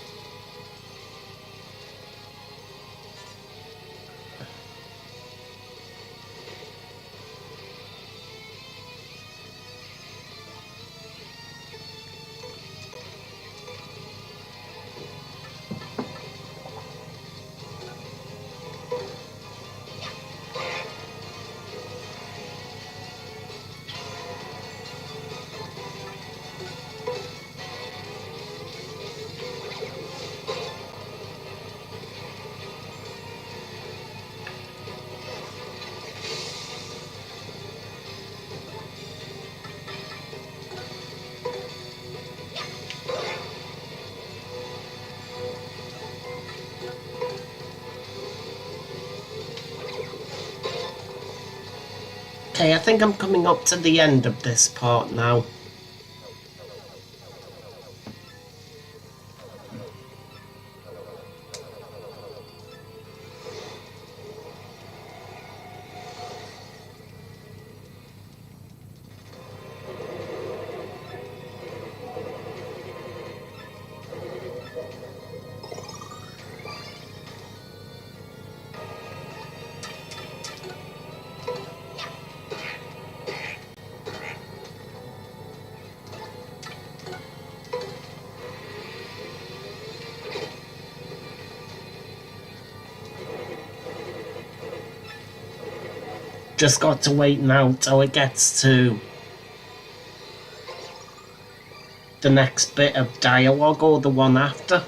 Okay, I think I'm coming up to the end of this part now. Just got to wait now till it gets to the next bit of dialogue or the one after.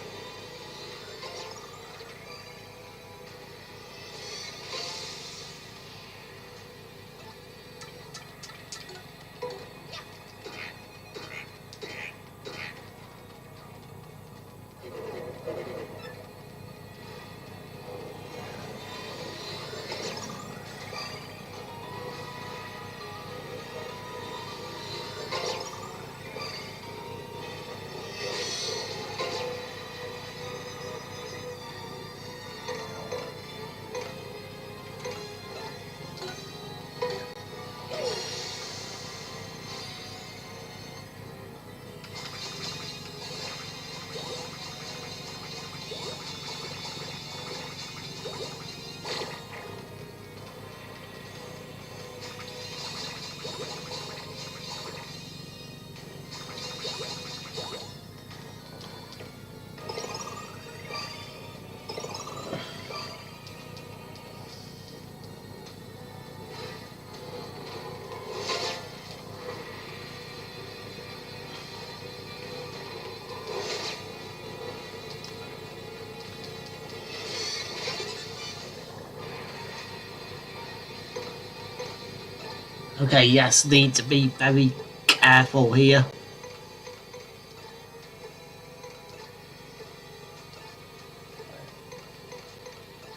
Okay, yes, need to be very careful here.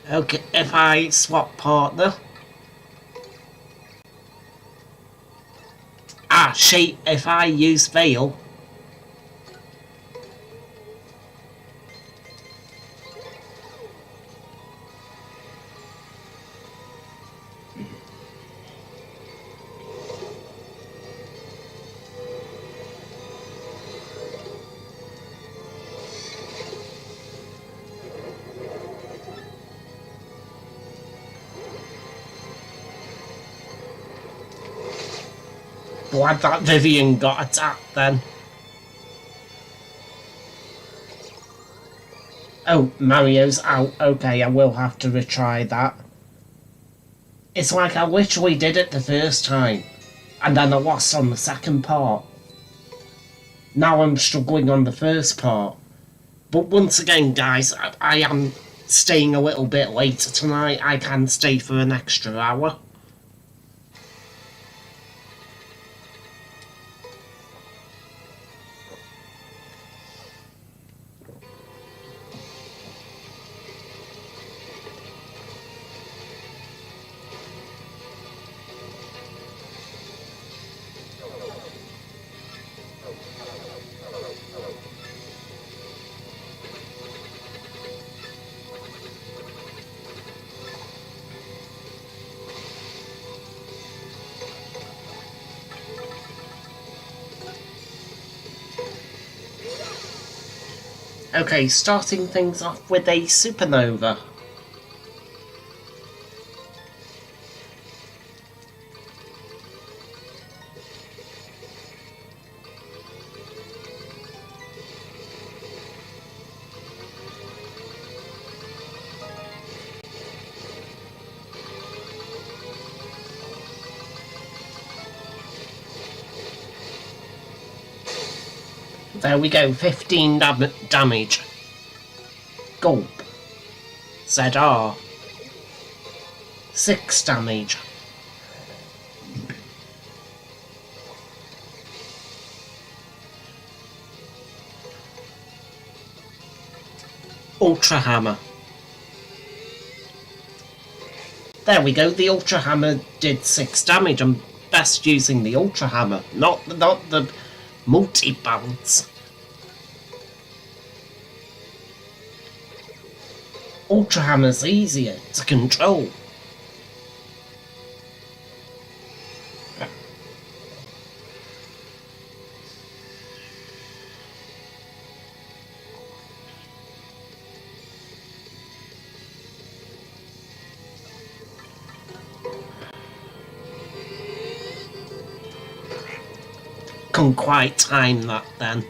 Okay, if I swap partner. Shape, if I use Veil. Glad that Vivian got attacked then. Oh, Mario's out. Okay, I will have to retry that. It's like I literally did it the first time, and then I lost on the second part. Now I'm struggling on the first part. But once again, guys, I am staying a little bit later tonight. I can stay for an extra hour. Okay, starting things off with a supernova. There we go, 15 damage. Gulp. ZR. 6 damage. Ultra Hammer. There we go, the Ultra Hammer did 6 damage. I'm best using the Ultra Hammer, not the multi-bounce. Ultra Hammer's easier to control. Couldn't quite time that then.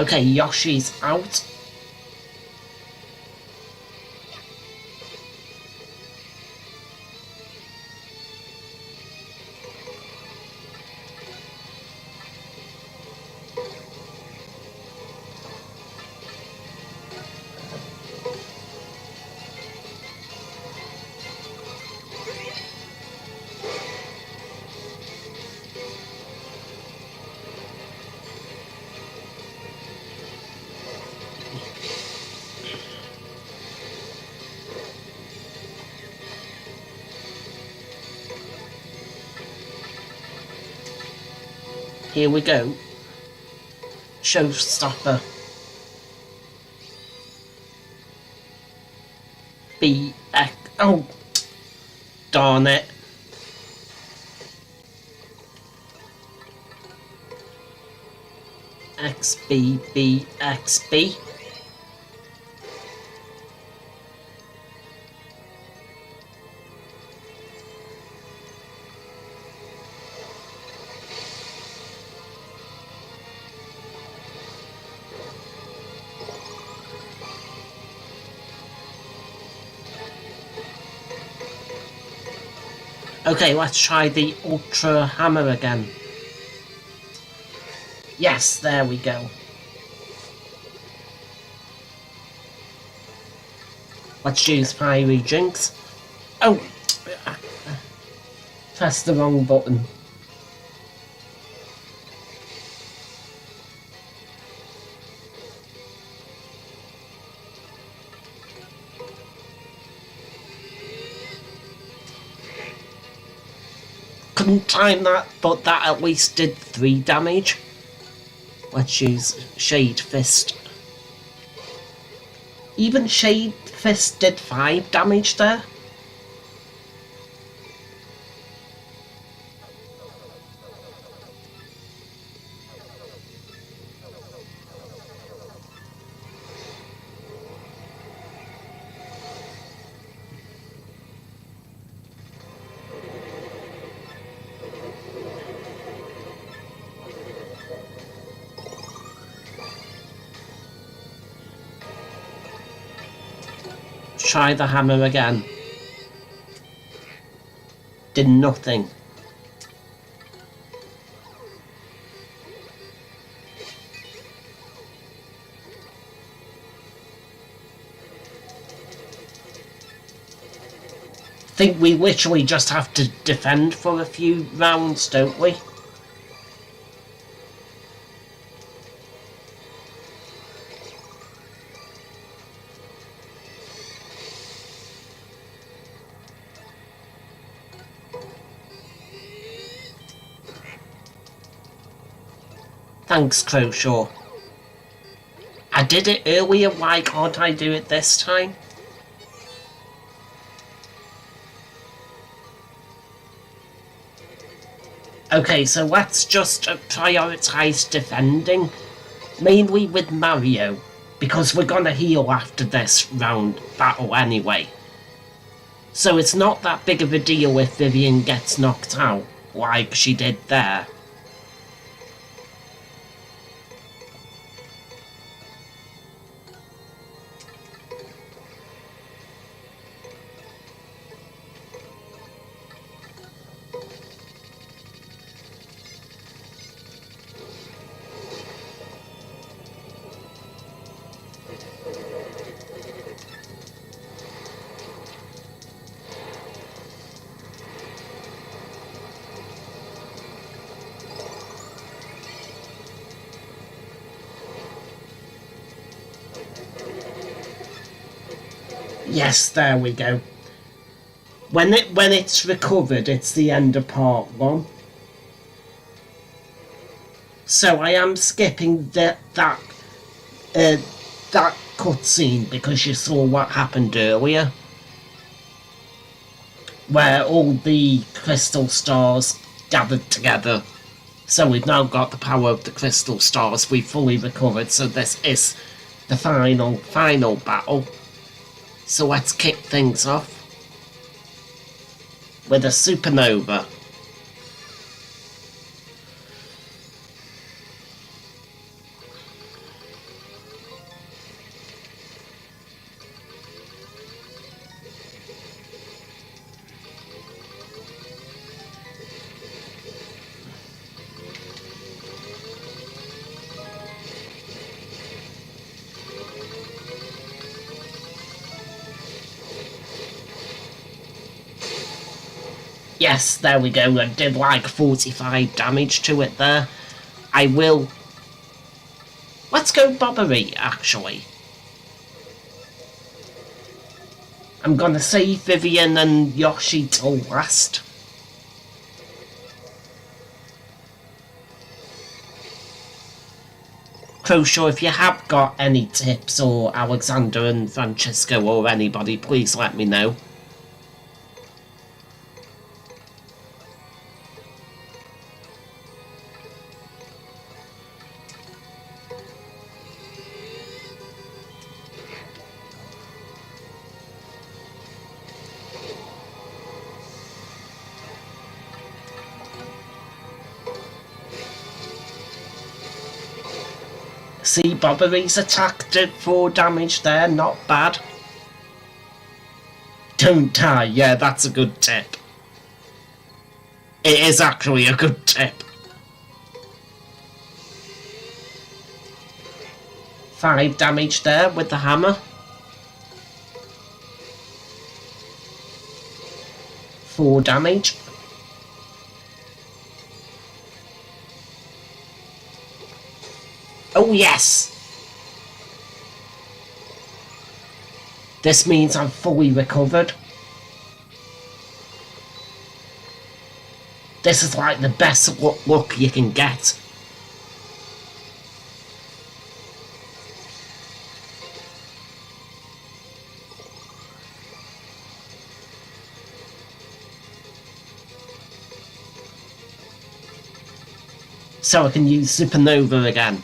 Okay, Yoshi's out. Here we go. Showstopper. BX. Oh, darn it. XBBXB. Okay, let's try the Ultra Hammer again. Yes, there we go. Let's use Fiery Jinx. Oh! Pressed the wrong button. Couldn't time that, but that at least did 3 damage. Let's use Shade Fist. Even Shade Fist did 5 damage there. Try the hammer again. Did nothing. Think we literally just have to defend for a few rounds, don't we? Thanks, Crowshaw. I did it earlier, why can't I do it this time? Okay, so let's just prioritise defending, mainly with Mario, because we're gonna heal after this round battle anyway. So it's not that big of a deal if Vivian gets knocked out, like she did there. Yes, there we go. When it's recovered, it's the end of part 1. So I am skipping that cutscene because you saw what happened earlier, where all the crystal stars gathered together. So we've now got the power of the crystal stars. We've fully recovered. So this is the final battle. So let's kick things off with a supernova. Yes, there we go. I did like 45 damage to it there. I will... Let's go Bobbery, actually. I'm gonna save Vivian and Yoshi till last. Croshaw, if you have got any tips, or Alexander and Francesco or anybody, please let me know. See, Bobbery's attack did 4 damage there, not bad. Don't die, yeah, that's a good tip. It is actually a good tip. 5 damage there with the hammer. 4 damage. Oh yes! This means I'm fully recovered. This is like the best luck you can get. So I can use Supernova again.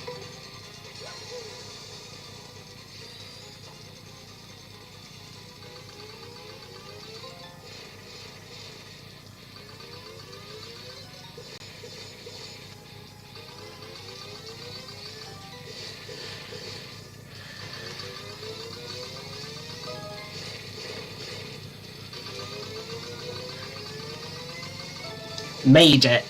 Made it.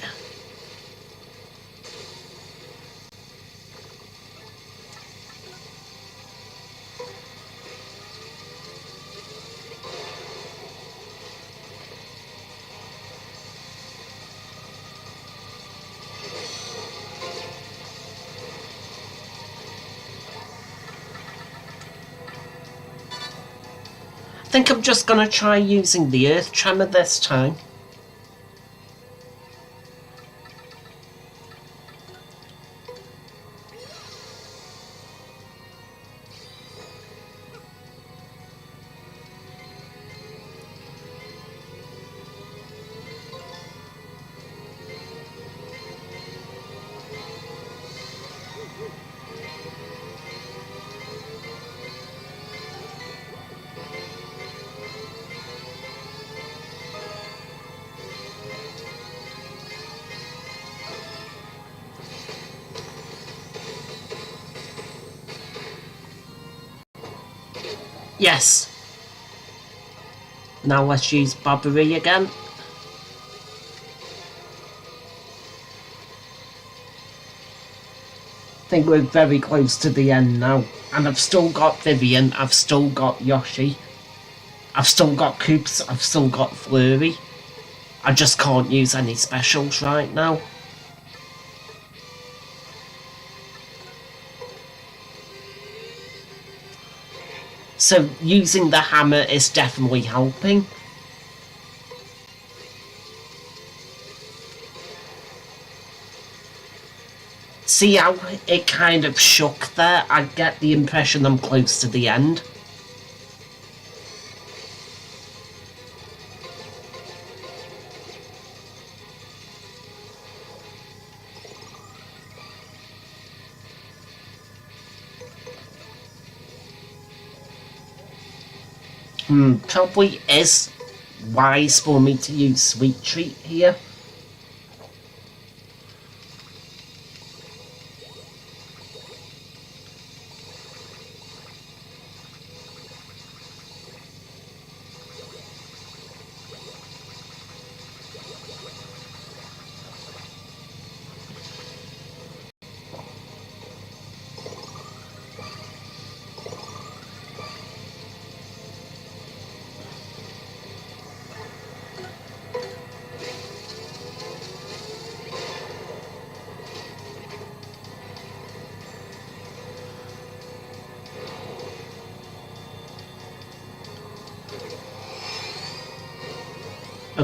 I think I'm just gonna try using the Earth Tremor this time. Yes. Now let's use Bobbery again. I think we're very close to the end now. And I've still got Vivian, I've still got Yoshi. I've still got Koops, I've still got Flurry. I just can't use any specials right now. So using the hammer is definitely helping. See how it kind of shook there? I get the impression I'm close to the end. Probably is wise for me to use Sweet Treat here.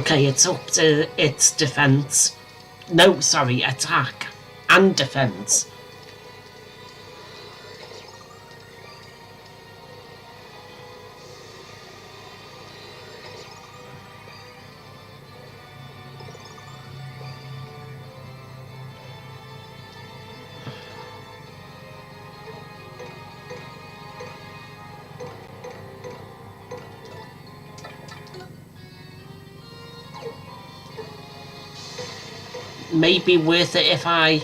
Okay, it's up to its defense. No, sorry, attack and defense. Maybe worth it if I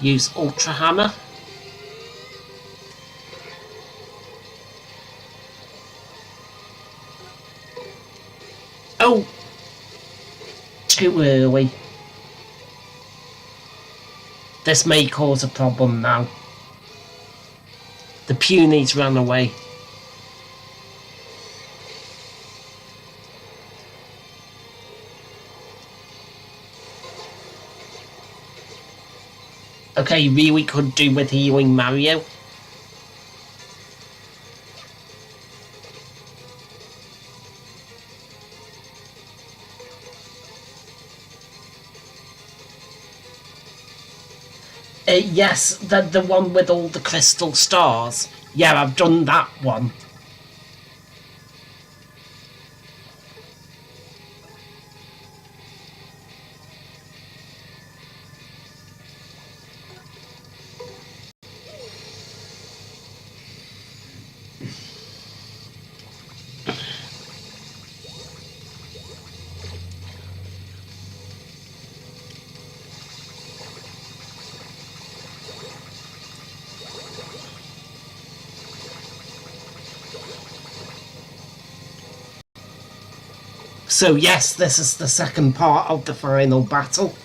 use Ultra Hammer. Oh! Too early. This may cause a problem now. The Punies ran away. Okay, really could do with healing Mario. Yes, the one with all the crystal stars. Yeah, I've done that one. So yes, this is the second part of the final battle.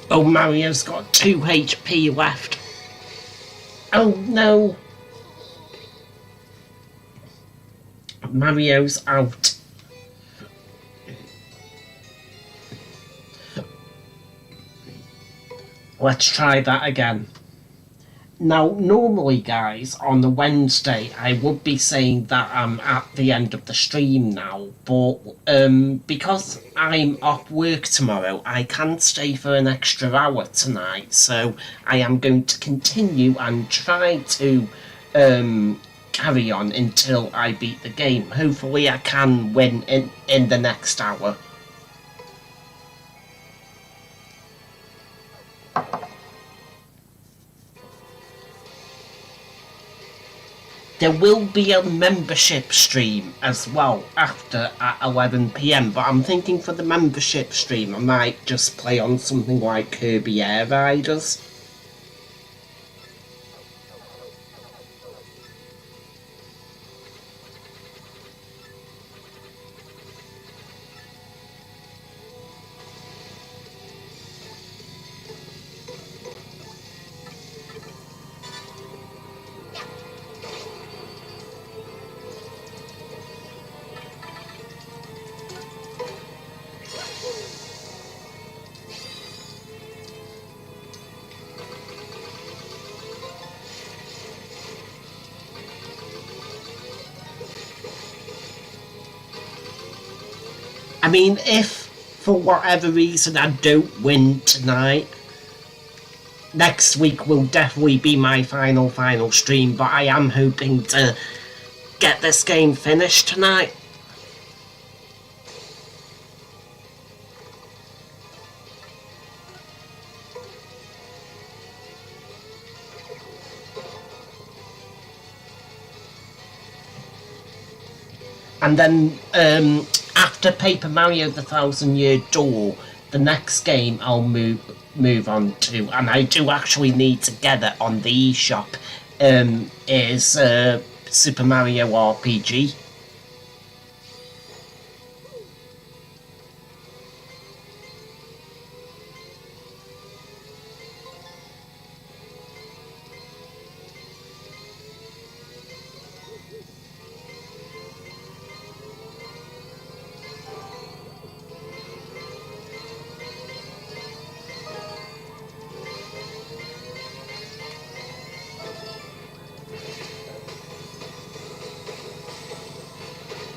Oh, Mario's got 2 HP left. Oh no! Mario's out. Let's try that again. Now, normally, guys, on the Wednesday, I would be saying that I'm at the end of the stream now, but because I'm off work tomorrow, I can stay for an extra hour tonight, so I am going to continue and try to carry on until I beat the game. Hopefully, I can win in the next hour. There will be a membership stream as well after at 11 PM, but I'm thinking for the membership stream I might just play on something like Kirby Air Riders. I mean, if for whatever reason I don't win tonight, next week will definitely be my final stream, but I am hoping to get this game finished tonight. And then after Paper Mario the Thousand Year Door, the next game I'll move on to, and I do actually need to get it on the eShop, is Super Mario RPG.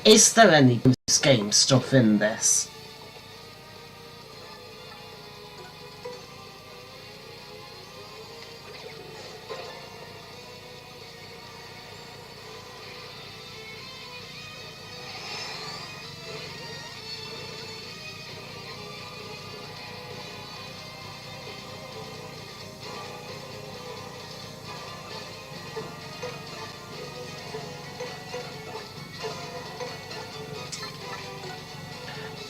Is there any post-game stuff in this?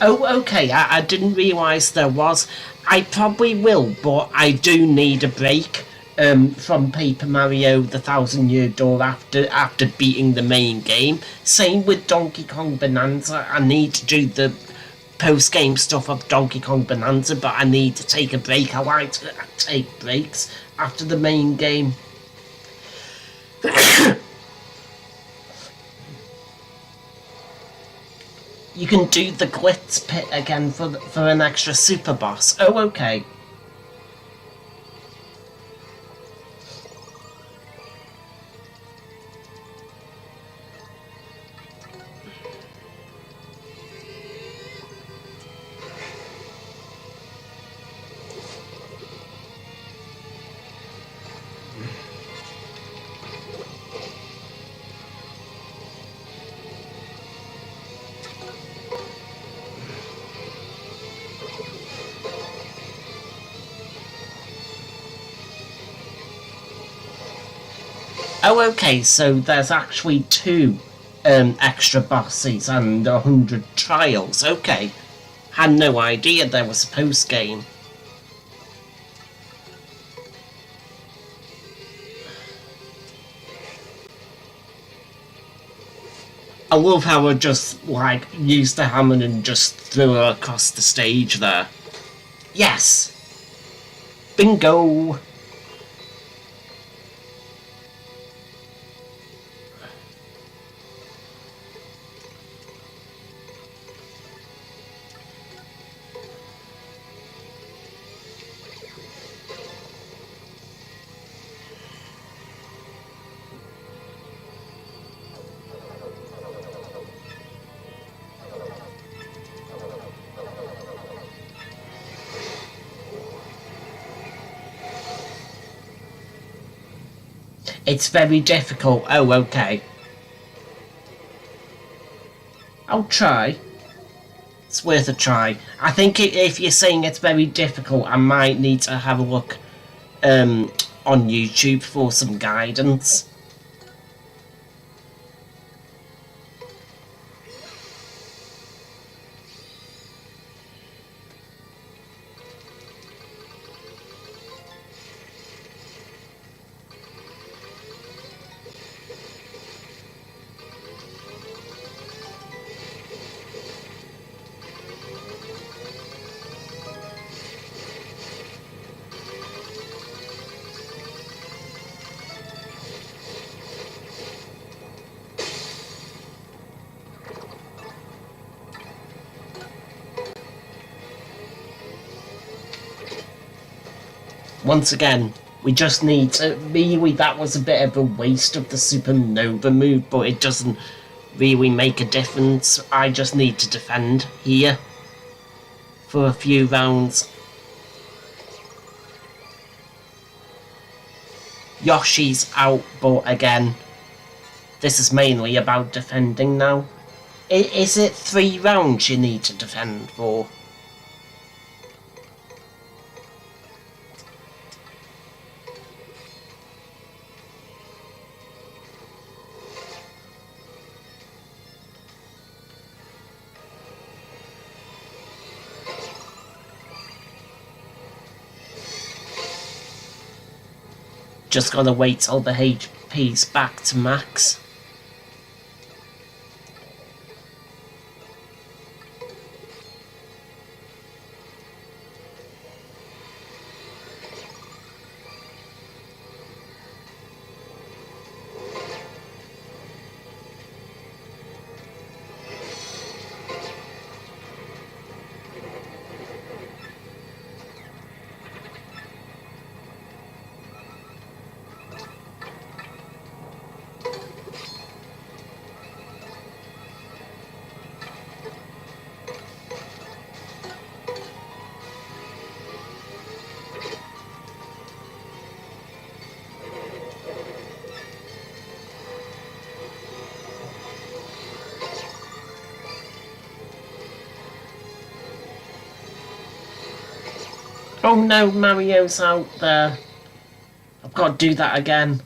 Oh, okay, I didn't realise there was. I probably will, but I do need a break from Paper Mario The Thousand Year Door after beating the main game. Same with Donkey Kong Bonanza. I need to do the post-game stuff of Donkey Kong Bonanza, but I need to take a break. I like to take breaks after the main game. You can do the Glitz Pit again for an extra super boss. Oh, okay. Oh, okay, so there's actually two extra bosses and 100 trials. Okay. Had no idea there was a post game. I love how I just, like, used the hammer and just threw her across the stage there. Yes! Bingo! It's very difficult. Oh, okay. I'll try. It's worth a try. I think if you're saying it's very difficult, I might need to have a look on YouTube for some guidance. Once again, we just need to... Really, that was a bit of a waste of the supernova move, but it doesn't really make a difference. I just need to defend here for a few rounds. Yoshi's out, but again, this is mainly about defending now. Is it 3 rounds you need to defend for? Just gotta wait till the HP's back to max. Oh no, Mario's out there. I've got to do that again.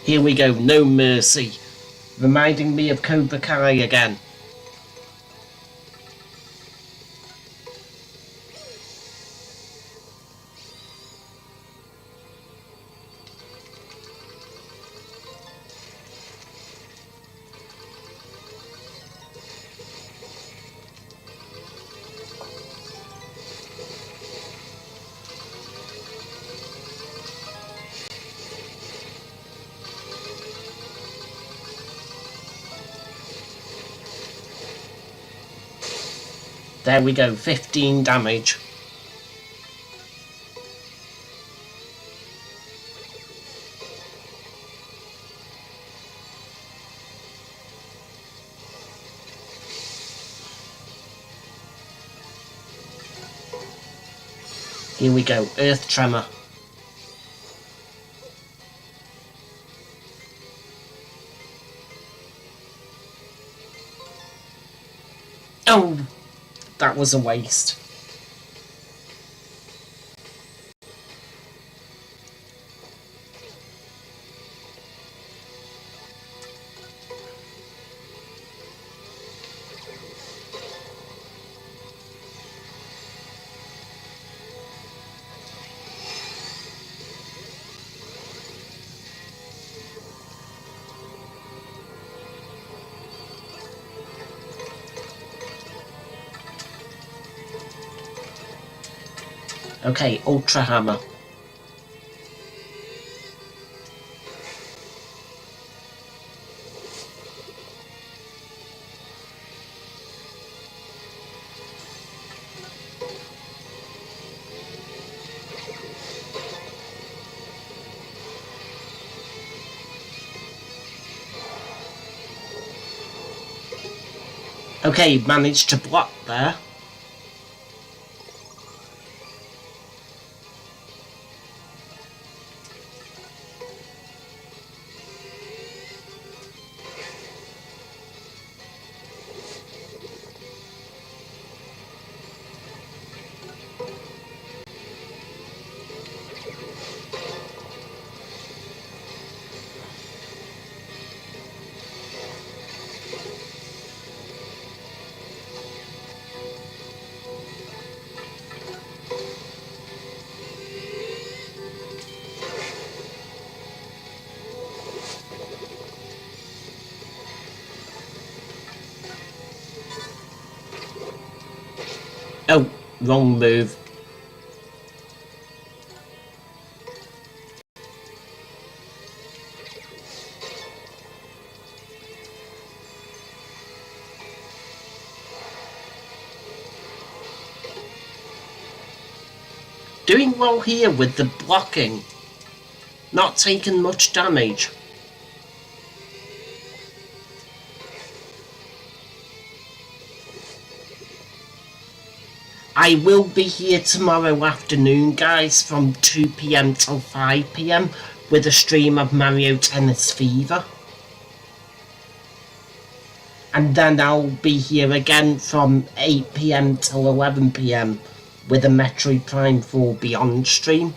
Here we go, no mercy. Reminding me of Cobra Kai again. There we go, 15 damage. Here we go, Earth Tremor. Oh, that was a waste. Okay, Ultra Hammer. Okay, managed to block there. Oh, wrong move. Doing well here with the blocking. Not taking much damage. I will be here tomorrow afternoon, guys, from 2 PM till 5 PM with a stream of Mario Tennis Fever. And then I'll be here again from 8 PM till 11 PM with a Metroid Prime 4 Beyond stream.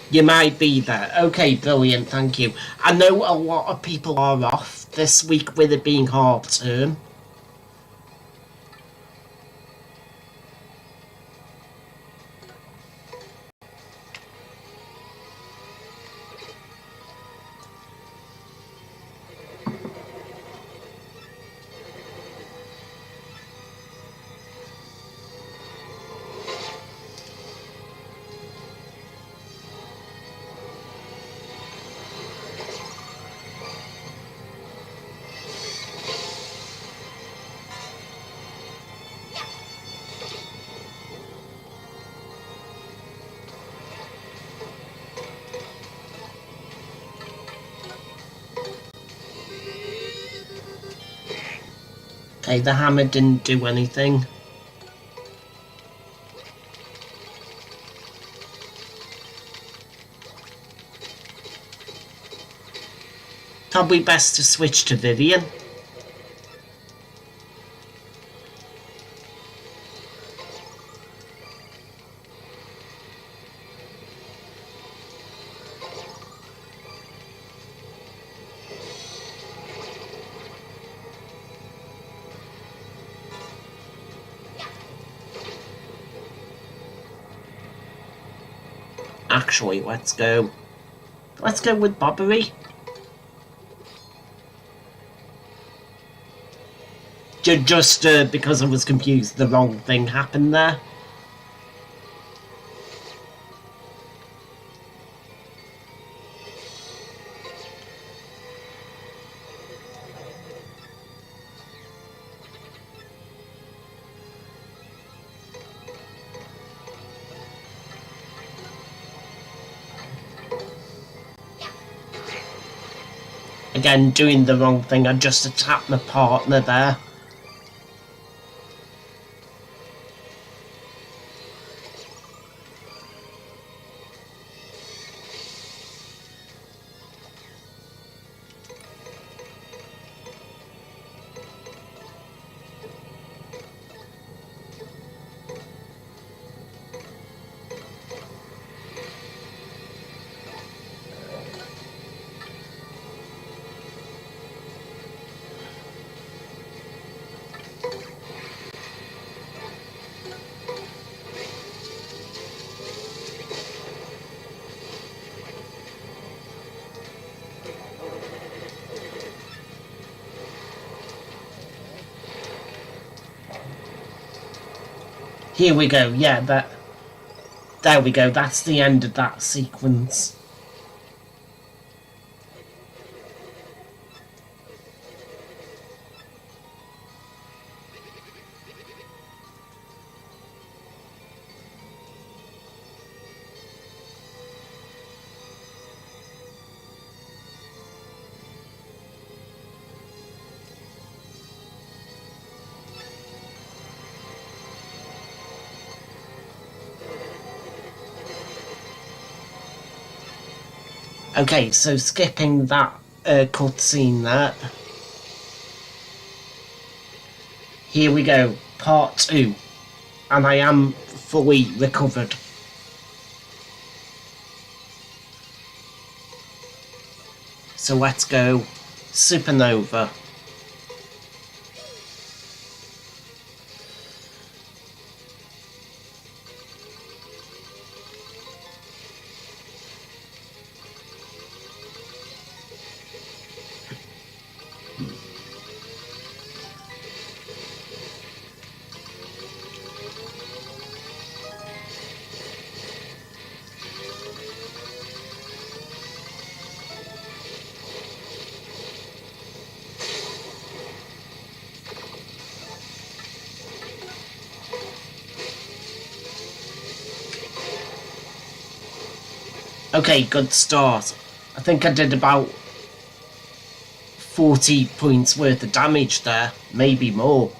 You might be there. Okay, brilliant, thank you. I know a lot of people are off this week with it being half term. Okay, the hammer didn't do anything. Probably best to switch to Vivian. Actually, let's go. Let's go with Bobbery. Just because I was confused, the wrong thing happened there. Again, doing the wrong thing. I just attacked my partner there. Here we go, yeah, there we go, that's the end of that sequence. Okay, so skipping that cutscene there. Here we go, part 2. And I am fully recovered. So let's go Supernova. Okay, good start. I think I did about 40 points worth of damage there, maybe more.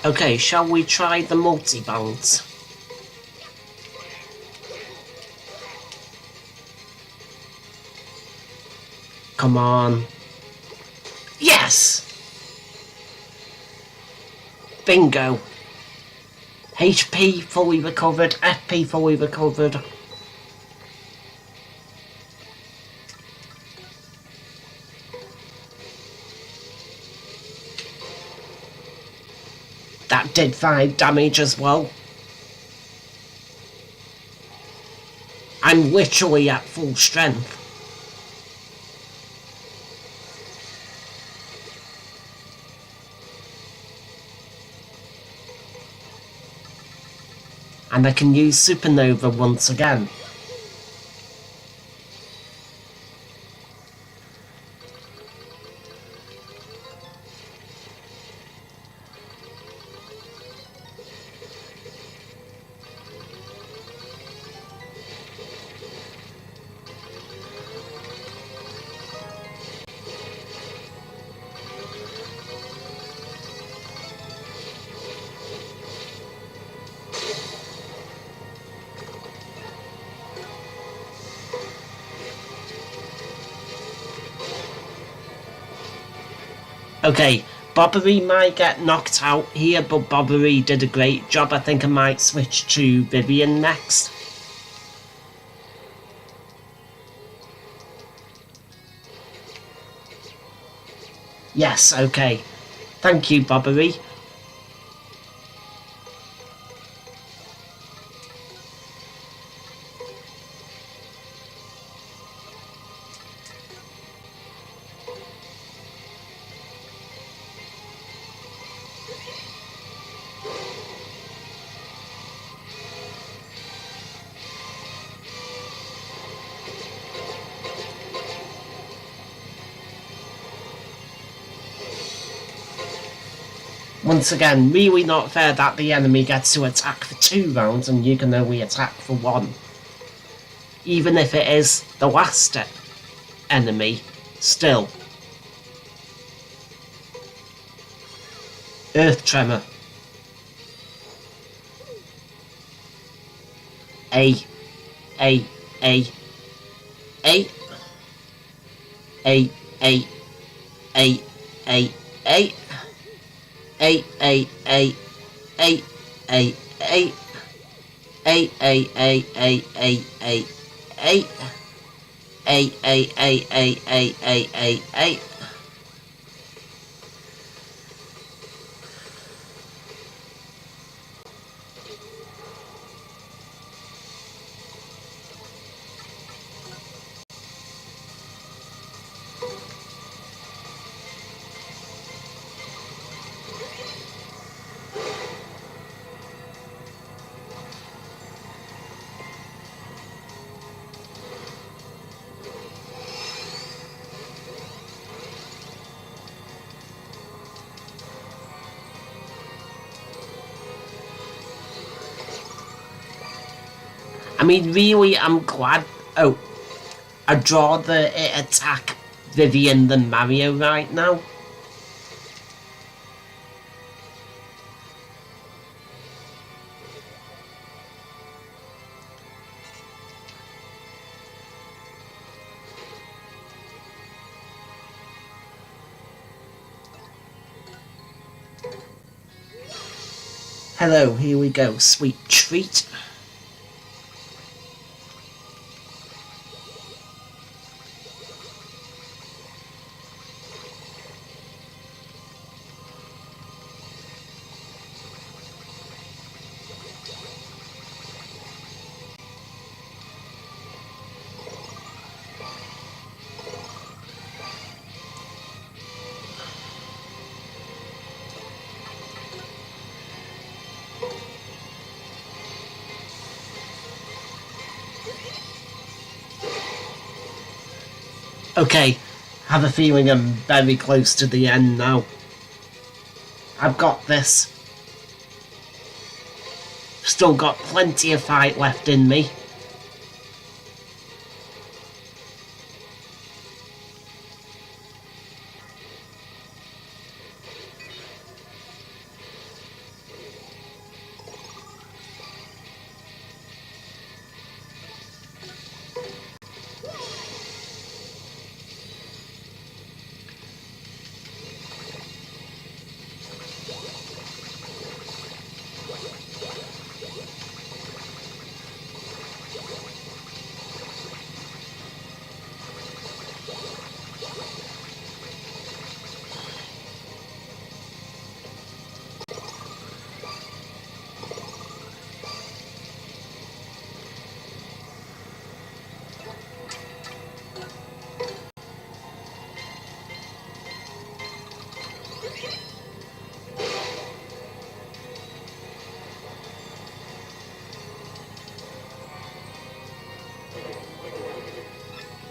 Okay, shall we try the multi-bounce? Come on. Yes! Bingo. HP fully recovered, FP fully recovered. That did 5 damage as well. I'm literally at full strength. And I can use Supernova once again. Okay, Bobbery might get knocked out here, but Bobbery did a great job. I think I might switch to Vivian next. Yes, okay. Thank you, Bobbery. Once again, really not fair that the enemy gets to attack for 2 rounds and you can only attack for 1. Even if it is the last enemy, still. Earth Tremor. A. A. A. A. A. A. A. A. A. A A A A A A A A A A A A A A A. I mean, really, I'm glad. Oh, I'd rather it attack Vivian than Mario right now. Hello, here we go, sweet treat. Okay, have a feeling I'm very close to the end now. I've got this. Still got plenty of fight left in me.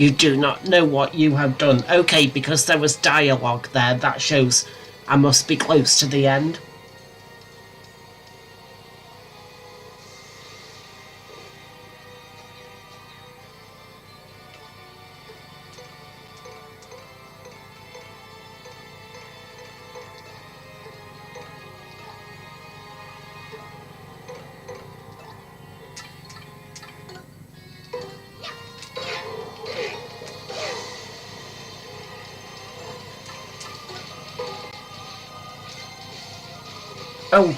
You do not know what you have done. Okay, because there was dialogue there, that shows I must be close to the end. Oh.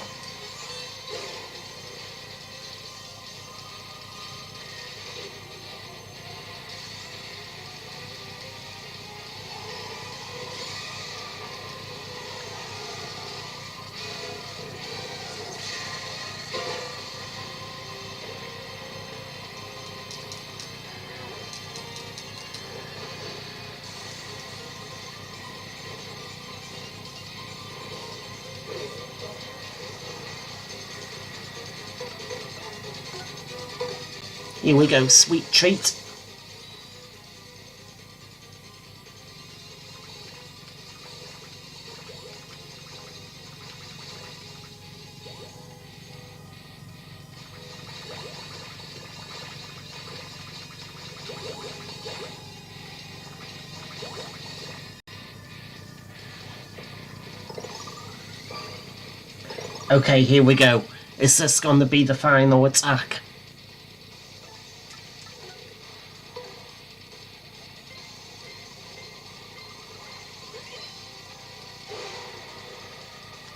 Here we go, sweet treat. Okay, here we go. Is this going to be the final attack?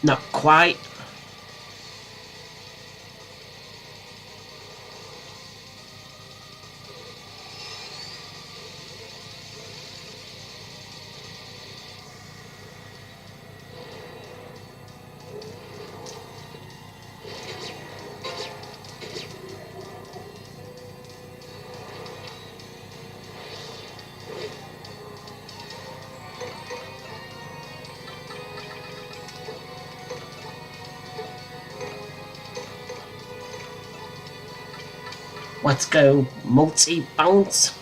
Not quite. Let's go multi-bounce.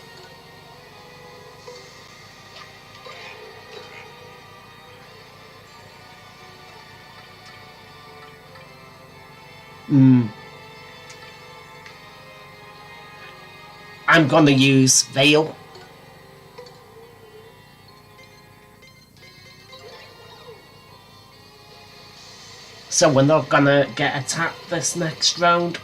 I'm gonna use Veil. So we're not gonna get attacked this next round.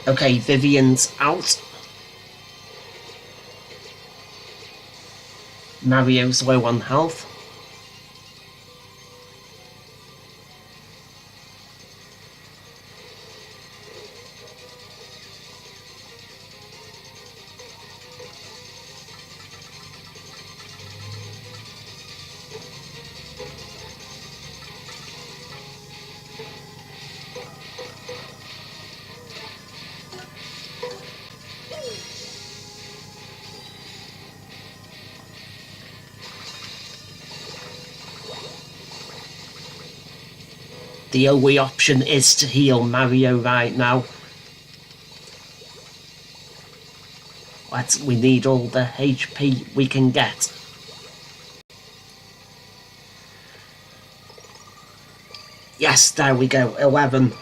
Okay, Vivian's out. Mario's low on health. The only option is to heal Mario right now. We need all the HP we can get. Yes, there we go, 11.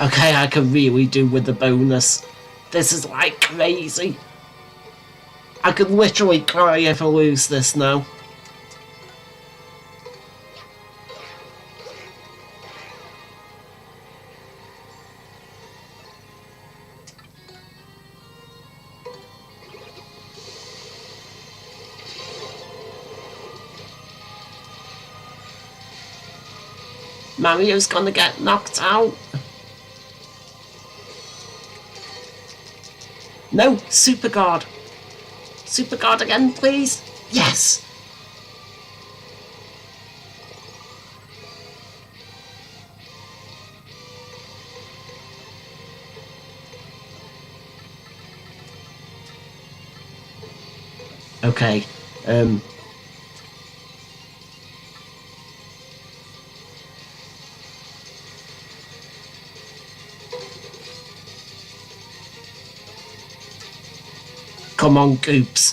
Okay, I can really do with the bonus. This is like crazy. I could literally cry if I lose this now. Mario's gonna get knocked out. No, Super Guard. Super Guard again, please. Yes. Okay. Come on, Goops.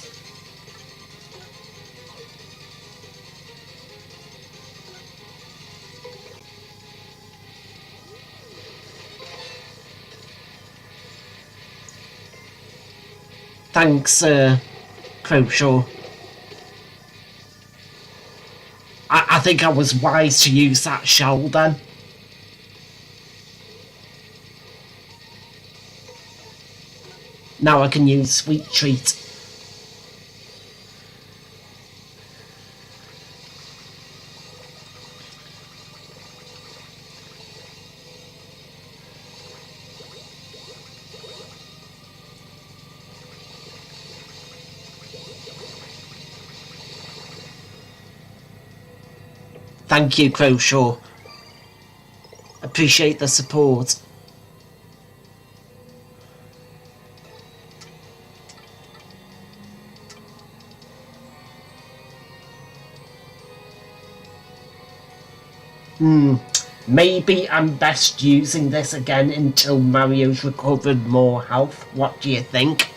Thanks, Crowshaw. I think I was wise to use that shell then. Now I can use Sweet Treat. Thank you, Crowshaw. Appreciate the support. Maybe I'm best using this again until Mario's recovered more health. What do you think?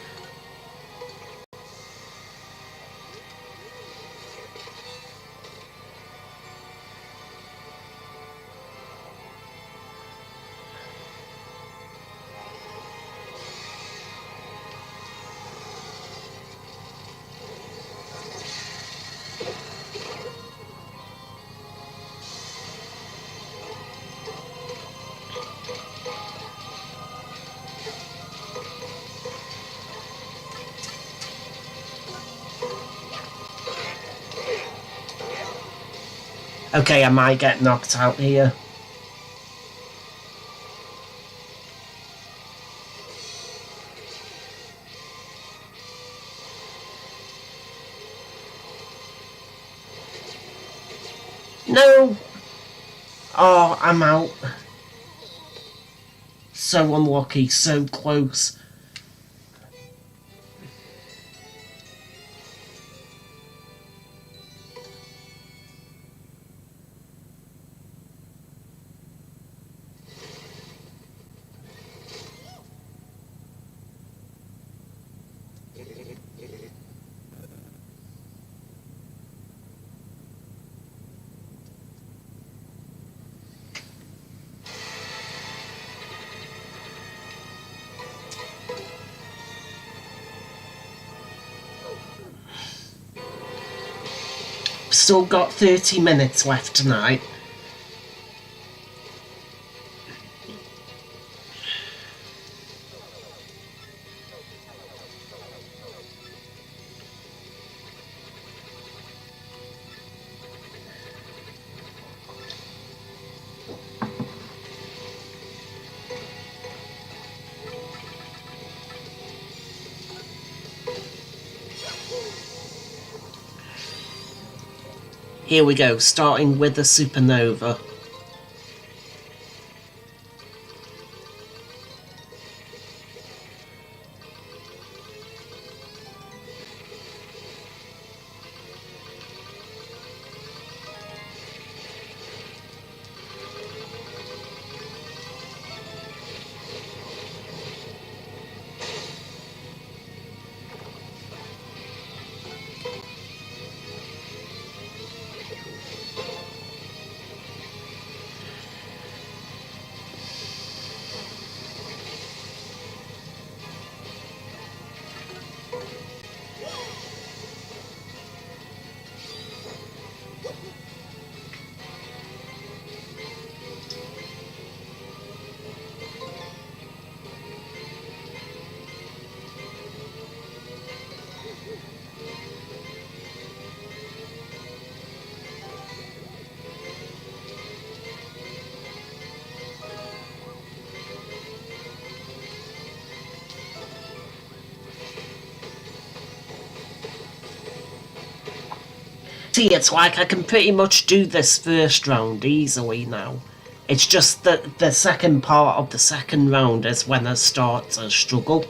Okay, I might get knocked out here. No! Oh, I'm out. So unlucky, so close. Still got 30 minutes left tonight. Here we go, starting with the supernova. See, it's like I can pretty much do this first round easily now. It's just that the second part of the second round is when I start to struggle.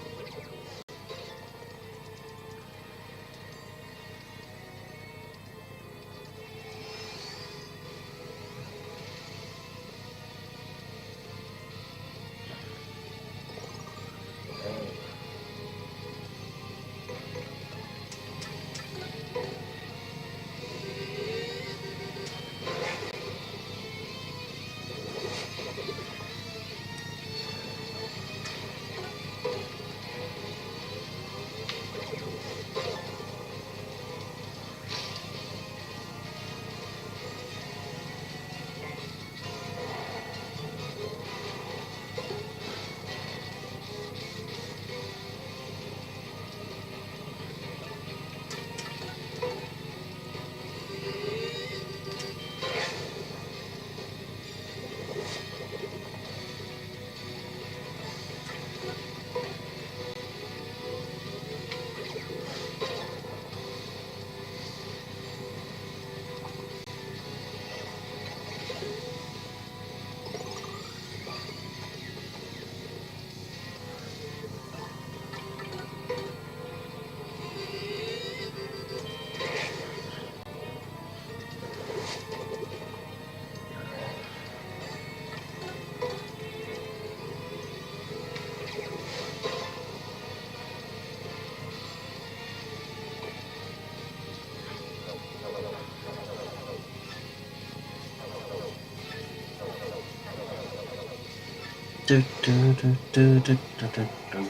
Do, do, do, do, do, do, do, do.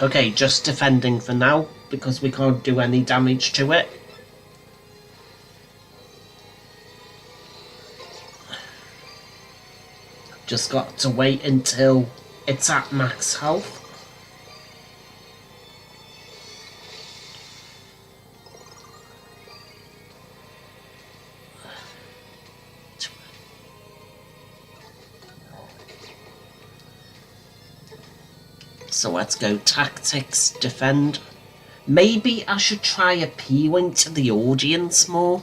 Okay, just defending for now, because we can't do any damage to it. Just got to wait until it's at max health. So let's go tactics, defend. Maybe I should try appealing to the audience more.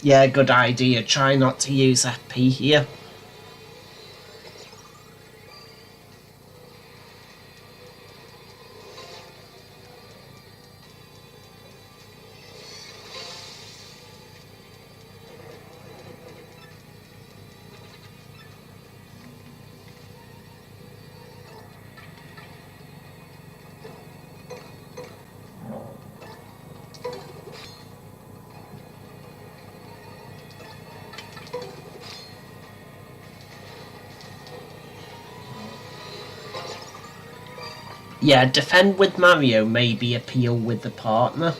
Yeah, good idea. Try not to use FP here. Yeah, defend with Mario, maybe appeal with the partner.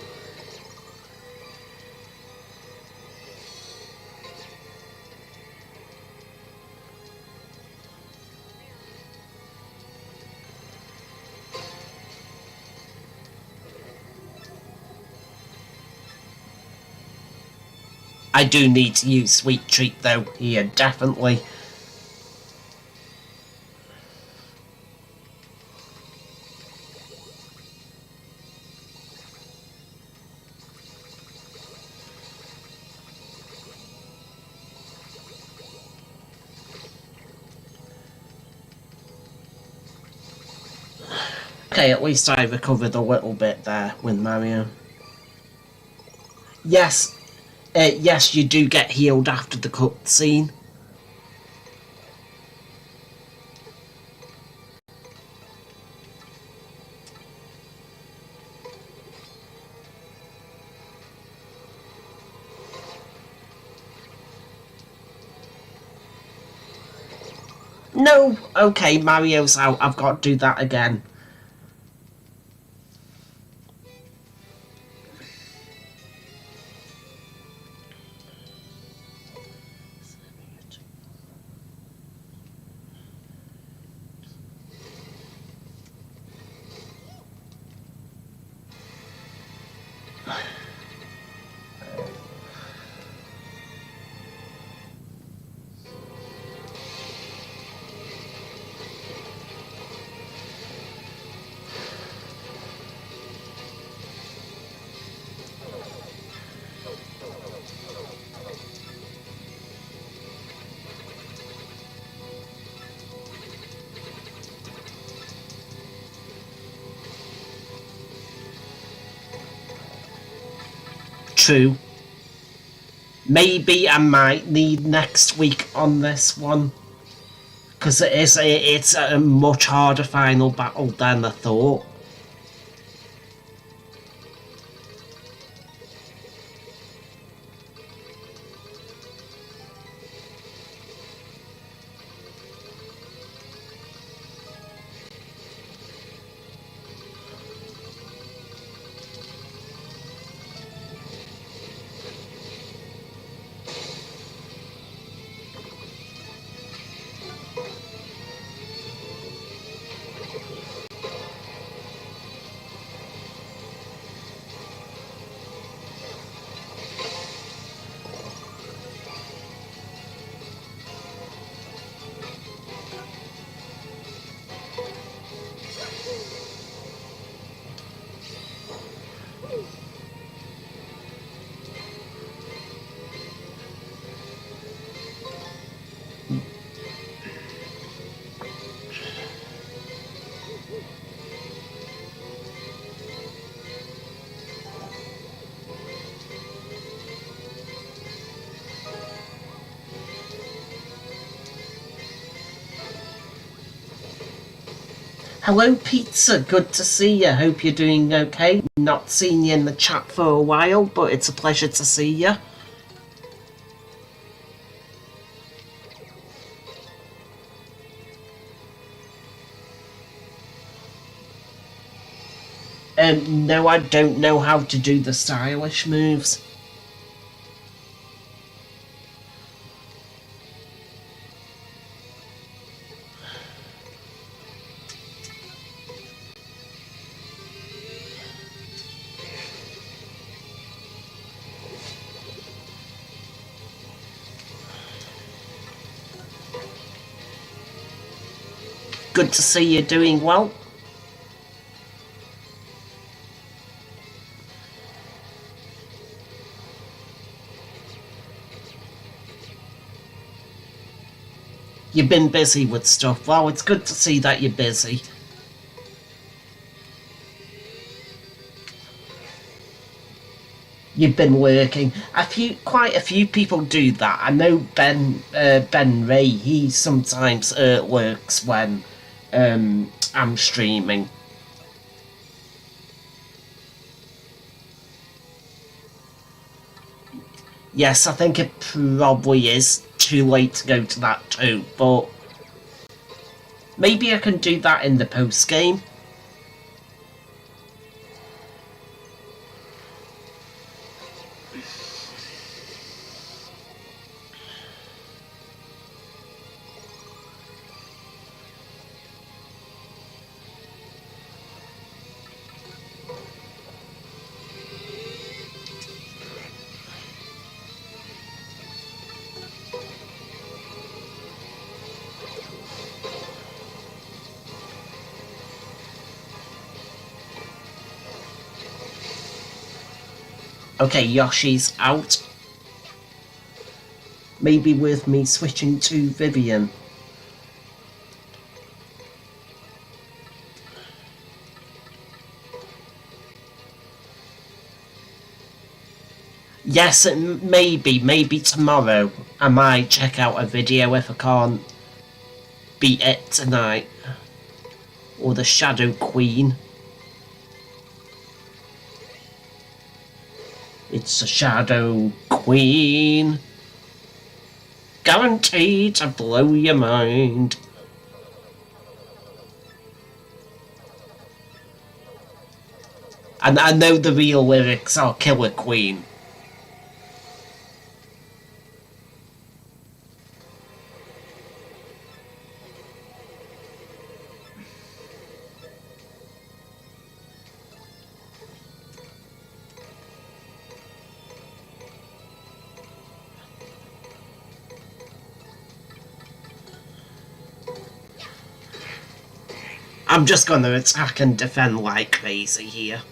I do need to use Sweet Treat though here, definitely. Okay, at least I recovered a little bit there with Mario. Yes, yes, you do get healed after the cutscene. No, okay, Mario's out. I've got to do that again. True. Maybe I might need next week on this one. Because it's a much harder final battle than I thought. Hello, Pizza. Good to see you. Hope you're doing okay. Not seen you in the chat for a while, but it's a pleasure to see you. No, I don't know how to do the stylish moves. Good to see you doing well. You've been busy with stuff. Well, it's good to see that you're busy. You've been working. Quite a few people do that. I know Ben Ray. He sometimes works when I'm streaming. Yes, I think it probably is too late to go to that too, but maybe I can do that in the post game. Okay, Yoshi's out. Maybe worth me switching to Vivian. Yes, maybe tomorrow I might check out a video if I can't beat it tonight. Or the Shadow Queen. It's a Shadow Queen. Guaranteed to blow your mind. And I know the real lyrics are Killer Queen. I'm just gonna attack and defend like crazy here.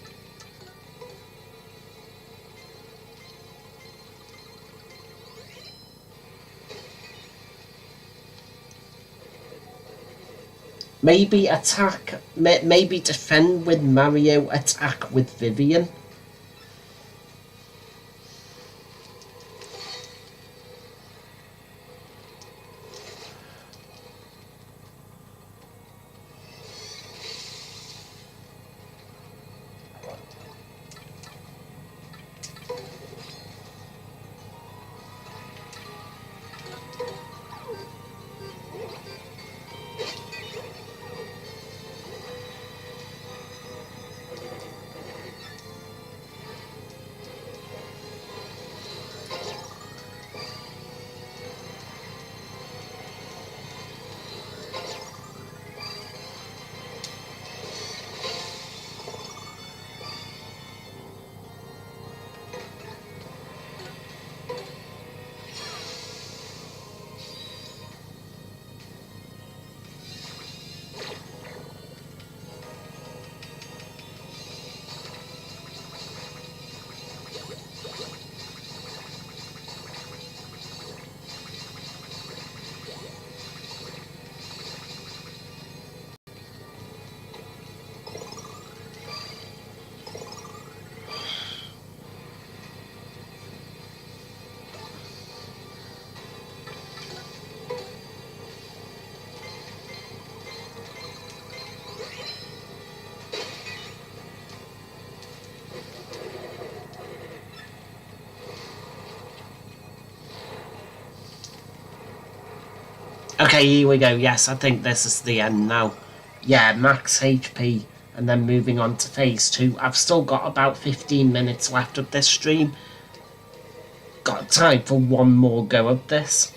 Maybe attack, maybe defend with Mario, attack with Vivian. Okay, here we go. Yes, I think this is the end now. Yeah, max HP, and then moving on to phase 2. I've still got about 15 minutes left of this stream. Got time for one more go of this.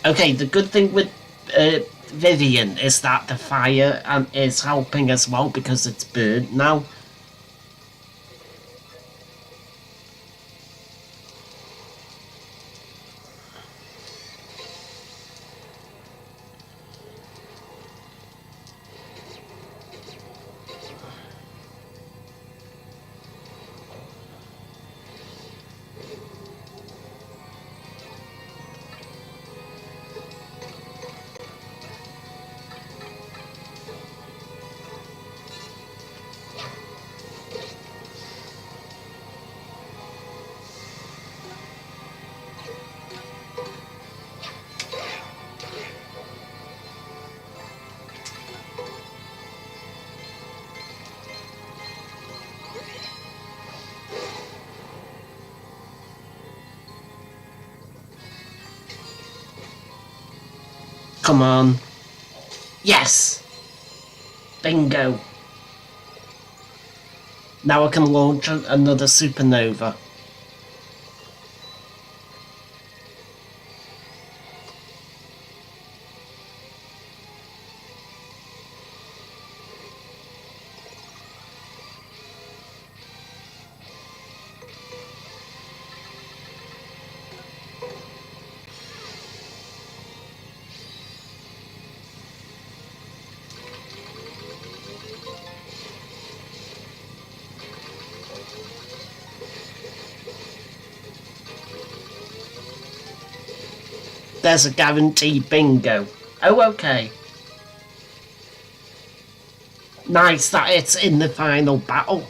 Okay, the good thing with Vivian is that the fire is helping as well because it's burnt now. Come on. Yes! Bingo. Now I can launch another supernova. There's a guaranteed bingo. Oh, okay. Nice that it's in the final battle.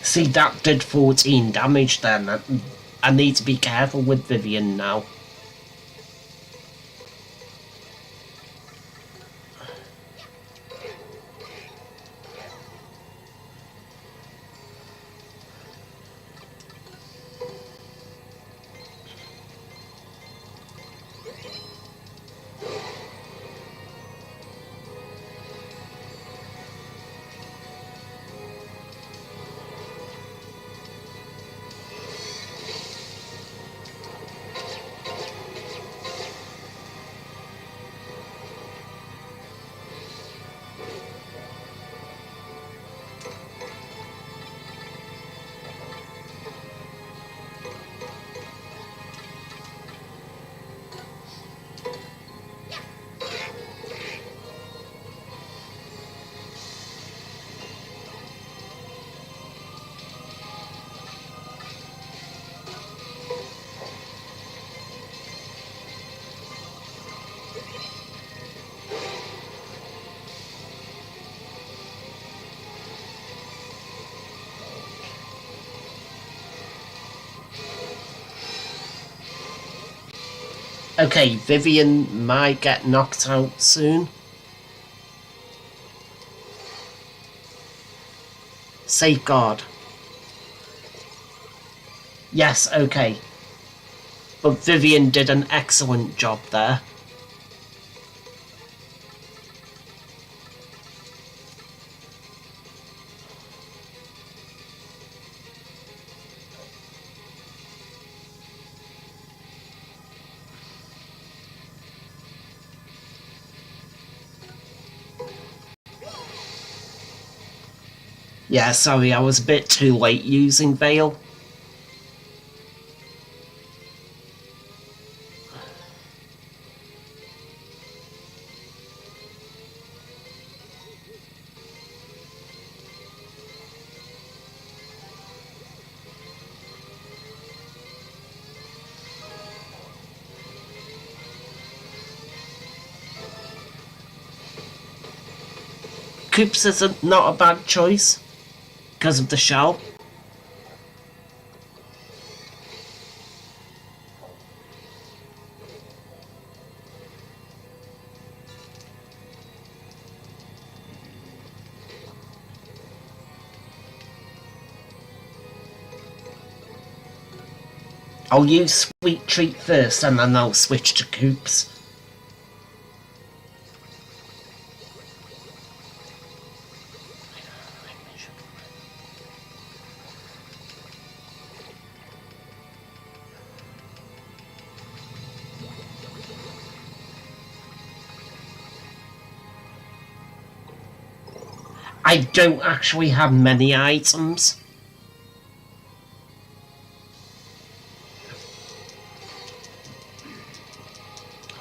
See, that did 14 damage then. I need to be careful with Vivian now. Okay, Vivian might get knocked out soon. Safeguard. Yes, okay. But Vivian did an excellent job there. Yeah, sorry, I was a bit too late using Veil. Coops is not a bad choice because of the shell. I'll use Sweet Treat first and then I'll switch to Coops. I don't actually have many items.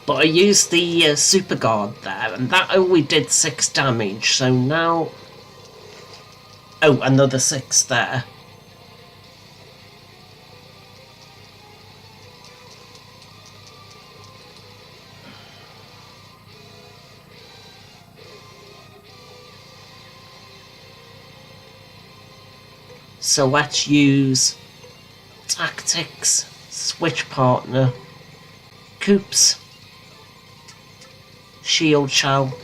But I used the Super Guard there, and that only did 6 damage, so now... Oh, another 6 there. So let's use tactics, switch partner, Koops, shield shell.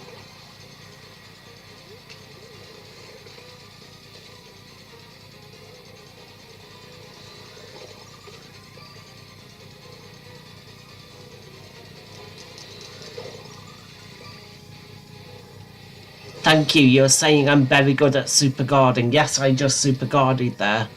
Thank you, you're saying I'm very good at super guarding. Yes, I just super guarded there.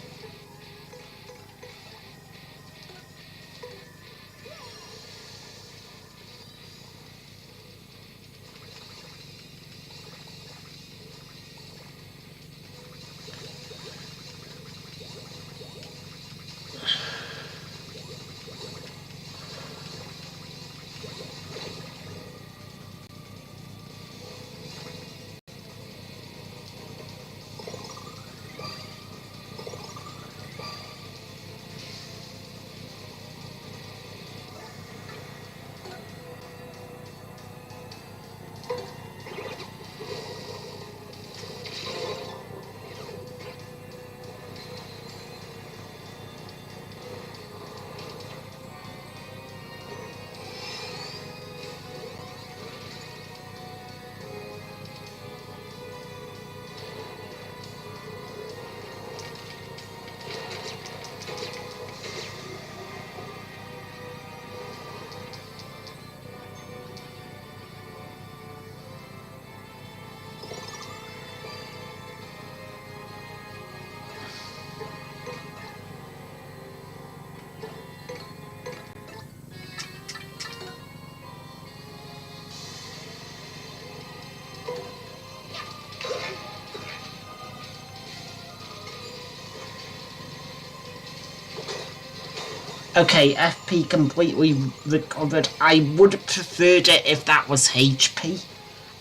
Okay, FP completely recovered. I would have preferred it if that was HP.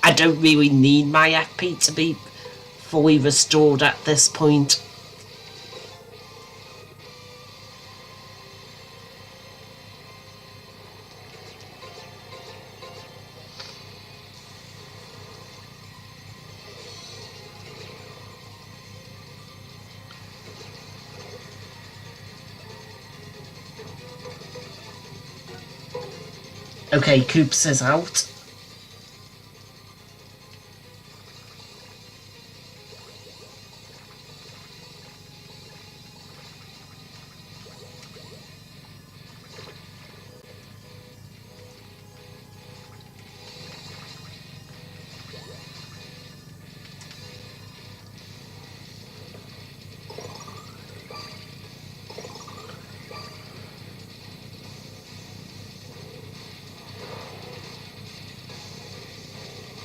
I don't really need my FP to be fully restored at this point. Okay, Koops is out.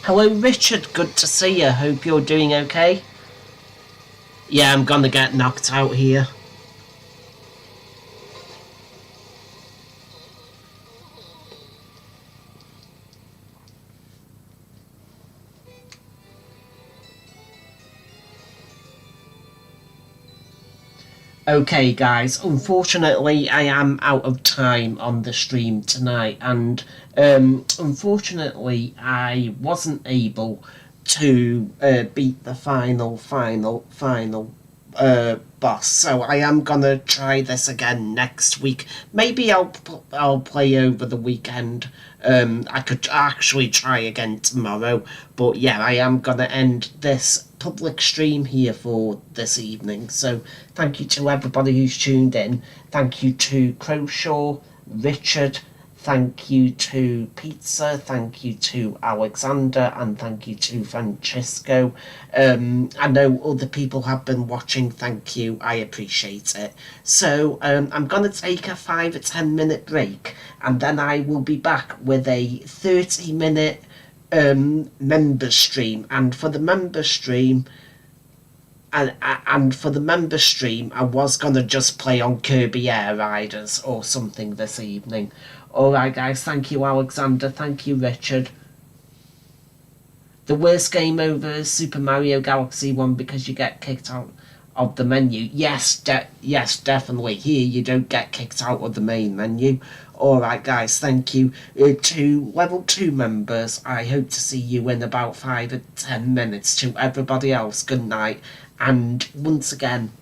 Hello Richard, good to see you. Hope you're doing okay. Yeah, I'm gonna get knocked out here. Okay guys, unfortunately I am out of time on the stream tonight, and unfortunately I wasn't able to beat the final boss, so I am gonna try this again next week. Maybe I'll play over the weekend. I could actually try again tomorrow, but yeah, I am gonna end this public stream here for this evening. So thank you to everybody who's tuned in. Thank you to Crowshaw, Richard, thank you to Pizza, thank you to Alexander, and thank you to Francisco. I know other people have been watching, thank you, I appreciate it. So I'm going to take a 5 or 10 minute break, and then I will be back with a 30-minute member stream. And for the member stream, and for the member stream, I was gonna just play on Kirby Air Riders or something this evening. Alright guys, thank you Alexander, thank you Richard. The worst game over is Super Mario Galaxy 1 because you get kicked out of the menu. Yes, yes, definitely. Here you don't get kicked out of the main menu. Alright guys, thank you. To level 2 members, I hope to see you in about 5 or 10 minutes. To everybody else, good night. And once again,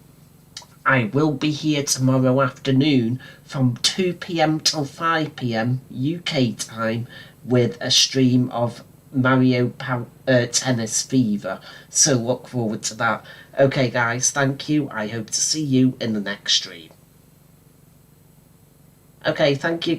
I will be here tomorrow afternoon from 2 p.m. till 5 p.m. UK time with a stream of Tennis Fever. So look forward to that. Okay, guys, thank you. I hope to see you in the next stream. Okay, thank you, guys.